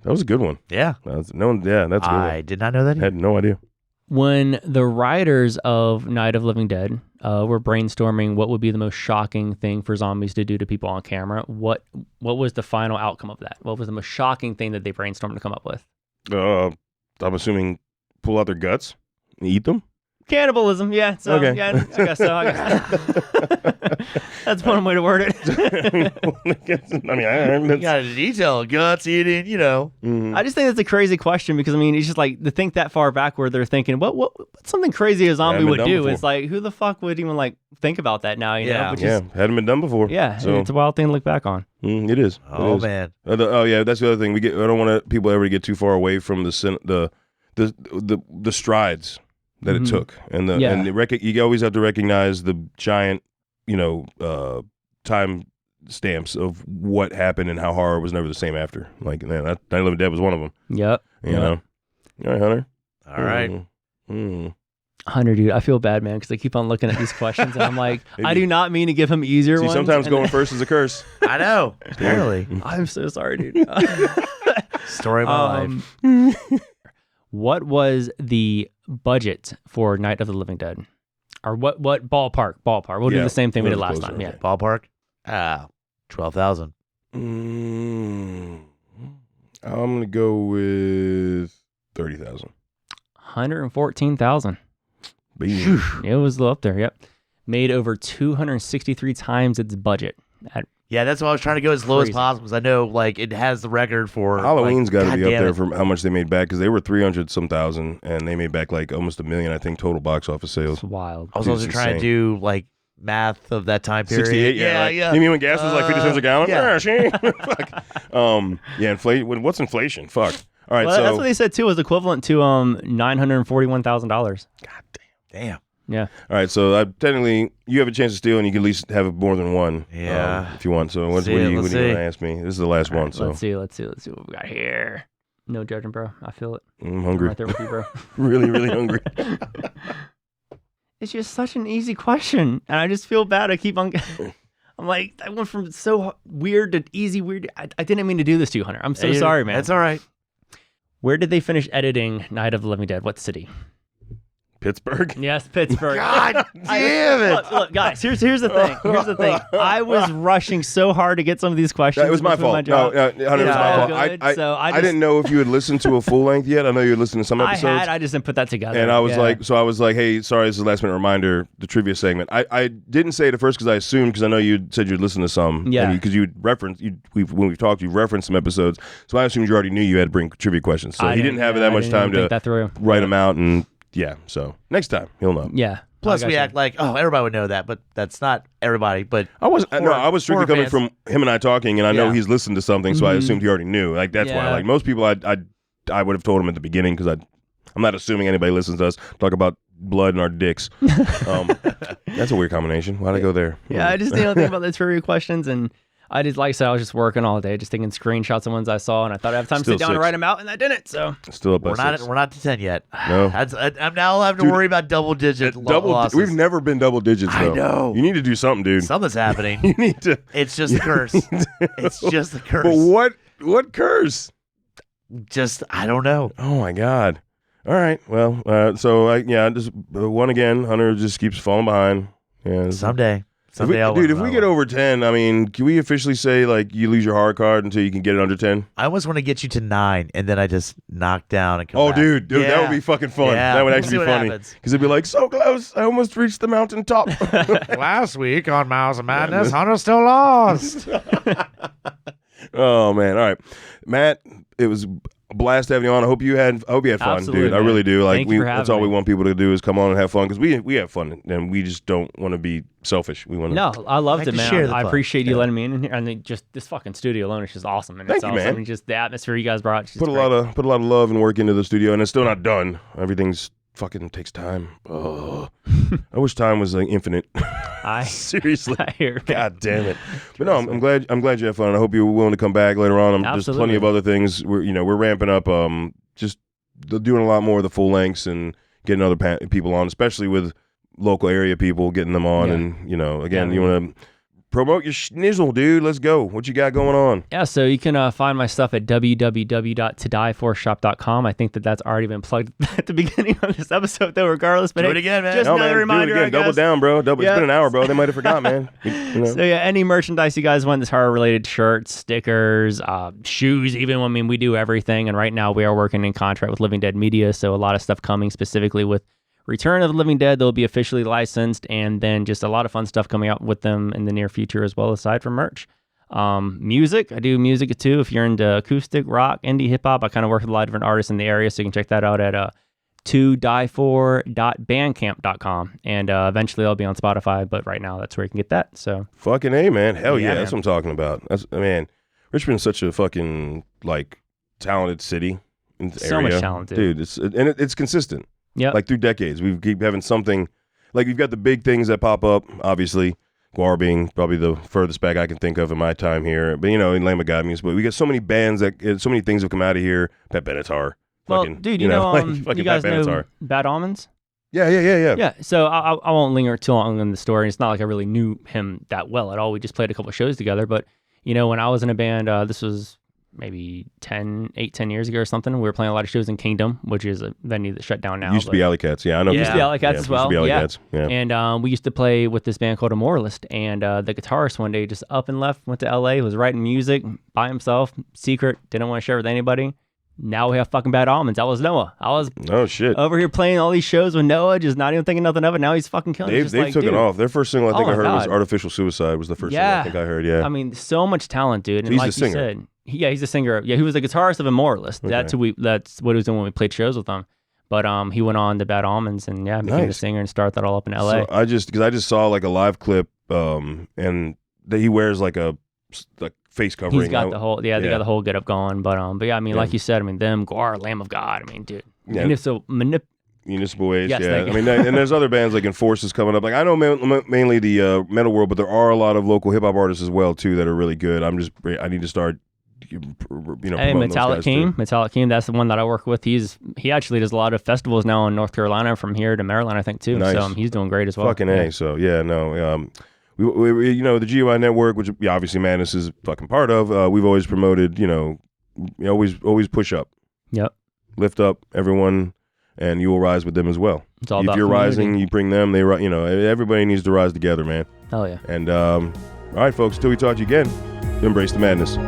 That was a good one. Yeah. That's a good one. I did not know that. Had no idea. When the writers of Night of Living Dead were brainstorming what would be the most shocking thing for zombies to do to people on camera, what was the final outcome of that? What was the most shocking thing that they brainstormed to come up with? I'm assuming pull out their guts and eat them. Cannibalism, yeah. So, Okay. yeah, I guess so. That's one way to word it. You got to detail guts eating, I just think that's a crazy question because, I mean, it's just like to think that far backward, they're thinking, what's something crazy a zombie would do? before. It's like, who the fuck would even like think about that now? You know? Which is, hadn't been done before. yeah, so it's a wild thing to look back on. it is. Oh, It is. man. Yeah, that's the other thing. I don't want people ever to get too far away from the strides that it took, and you always have to recognize the giant, time stamps of what happened and how horror was never the same after. Like, man, Night of the Living Dead was one of them. Yep. You know. All right, Hunter. All right. Hunter, dude, I feel bad, man, because I keep on looking at these questions, and I'm like, I do not mean to give him easier ones. Sometimes going first is a curse. I know. Apparently. I'm so sorry, dude. Story of my life. What was the budget for Night of the Living Dead? Or what ballpark? We'll do the same thing we did last time. Yeah. Ballpark? 12,000. I'm going to go with 30,000. 114,000. It was up there, yep. Made over 263 times its budget. Yeah, that's why I was trying to go as low as Crazy. possible because I know it has the record for Halloween's got to be up there for for how much they made back because they were 300-some thousand and they made back like almost $1 million, I think, total box office sales. It's wild. I was also trying to do math of that time period. 68, yeah. You mean when gas was like 50 cents a gallon? Yeah. Fuck. Inflation. What's inflation? Fuck. All right, Well, so that's what they said too was equivalent to $941,000. God Damn. Yeah. All right, so technically you have a chance to steal, and you can at least have more than one. Yeah. If you want. So what do you want to ask me? This is the last one. So Let's see what we got here. No judging, bro. I feel it. I'm hungry. I'm right there with you, bro. Really, really hungry. It's just such an easy question, and I just feel bad. I keep on. I'm like, I went from so weird to easy weird. I didn't mean to do this to you, Hunter. I'm so sorry, man. That's all right. Where did they finish editing Night of the Living Dead? What city? Pittsburgh? Yes, Pittsburgh. God damn it. Look, guys, here's the thing. Here's the thing. I was rushing so hard to get some of these questions. It was my fault. No, Hunter, it was my fault. I didn't know if you had listened to a full length yet. I know you had listened to some episodes. I just didn't put that together. And I was like, hey, sorry, this is a last minute reminder, the trivia segment. I didn't say it at first because I assumed, because I know you said you'd listen to some. Yeah. Because you referenced, when we've talked, you referenced some episodes. So I assumed you already knew you had to bring trivia questions. So he didn't have that much time to write them out. And yeah, so next time he'll know. Yeah. Plus, we act like, everybody would know that, but that's not everybody. But I was strictly coming from him and I talking, and I know he's listened to something, so I assumed he already knew. Like that's why. Like most people, I would have told him at the beginning because I'm not assuming anybody listens to us talk about blood in our dicks. That's a weird combination. Why'd I go there? Yeah, I just didn't think about the trivia questions, and I did, like I said, I was just working all day, just taking screenshots of ones I saw, and I thought I'd have time to sit down and write them out, and I didn't. So still up by we're not to 10 yet. No, I'm now having to worry about double digit losses. We've never been double digits. Though. I know. You need to do something, dude. Something's happening. You need to. It's just the curse. It's just the curse. But what curse? Just I don't know. Oh my God. All right. Well, just one again. Hunter just keeps falling behind. Yeah. Someday If we get over 10, I mean, can we officially say like you lose your hard card until you can get it under 10? I almost want to get you to 9, and then I just knock down and come back. Dude, that would be fucking fun. Yeah, that would we'll actually see be what funny. happens. Because it'd be like, so close, I almost reached the mountaintop. Last week on Miles of Madness, Hunter still lost. Oh man! All right, Matt, it was a blast having you on. I hope you had fun, Absolutely, dude. man. I really do. Like Thank you for that's having all we me. want people to do is come on and have fun because we have fun and we just don't want to be selfish. We want to. No, I loved Like it, to man. share the I fun. appreciate you letting me in here, and then just this fucking studio alone is just awesome. And Thank it's you, awesome. man. And just the atmosphere you guys brought. Put a lot of love and work into the studio, and it's still not done. Everything's fucking takes time. Oh, I wish time was like infinite. Seriously. I hear God damn it. But no, I'm glad you had fun. I hope you're willing to come back later on. There's plenty of other things. We're ramping up. Just doing a lot more of the full lengths and getting other people on, especially with local area people, getting them on. Yeah. And again, you want to promote your schnizzle, dude. Let's go. What you got going on? Yeah, so you can find my stuff at www.todieforshop.com. I think that's already been plugged at the beginning of this episode, though, regardless. But do it again, man. Just another reminder, do it again. Double down, bro. It's been an hour, bro. They might have forgot, man. So yeah, any merchandise you guys want that's horror-related, shirts, stickers, shoes, even. We do everything. And right now we are working in contract with Living Dead Media, so a lot of stuff coming specifically with Return of the Living Dead. They'll be officially licensed, and then just a lot of fun stuff coming out with them in the near future as well, aside from merch. Music, I do music too. If you're into acoustic, rock, indie, hip-hop, I kind of work with a lot of different artists in the area, so you can check that out at todiefor.bandcamp.com, and eventually I'll be on Spotify, but right now that's where you can get that. So fucking A, man. Hell yeah, man. That's what I'm talking about. Man, Richmond's such a fucking talented city in the so area. Much talent, dude. It's consistent. Yeah, through decades, we keep having something. We've got the big things that pop up. Obviously, Guar being probably the furthest back I can think of in my time here. But in Lamb of God music, but we got so many bands so many things have come out of here. Pat Benatar. Well, dude, you guys know Bad Almonds? Yeah. Yeah. So I won't linger too long on the story. It's not like I really knew him that well at all. We just played a couple of shows together. But when I was in a band, this was maybe 10 years ago or something. We were playing a lot of shows in Kingdom, which is a venue that shut down now. Used to be Alley Cats. Yeah, I know. Used to be Alley Cats as well. Cats. Yeah. And we used to play with this band called Immortalist. And the guitarist one day just up and left, went to LA, was writing music by himself, secret, didn't want to share with anybody. Now we have fucking Bad Almonds. That was Noah. I was over here playing all these shows with Noah, just not even thinking nothing of it. Now he's fucking killing it. They've took it off. Their first single I think I heard was Artificial Suicide was the first single I think I heard. Yeah. So much talent, dude. And he's like a singer. You said, he's a singer. Yeah, he was the guitarist of Immortalist. Okay. That's what he was doing when we played shows with him. But he went on to Bad Almonds and became a singer and started that all up in LA. So I just saw a live clip and that he wears a face covering. He's got the whole they got the whole get up going. But like you said, them Guar, Lamb of God. Dude. Yeah. Municipal Waste, yes, yeah. And there's other bands like Enforcers coming up. I know mainly the metal world, but there are a lot of local hip hop artists as well too that are really good. I need to start, Metallic King. Metallic King, that's the one that I work with. He actually does a lot of festivals now in North Carolina, from here to Maryland, I think too. Nice. So he's doing great as well. Fucking A. So yeah, no. We the GUI network, which obviously Madness is fucking part of. We've always promoted. Always push up. Yep. Lift up everyone, and you will rise with them as well. It's all if about you're community. Rising, you bring them. They everybody needs to rise together, man. Hell yeah. And all right, folks. Till we talk to you again, embrace the madness.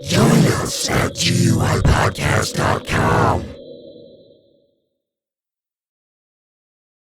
Join us at GUIPodcast.com.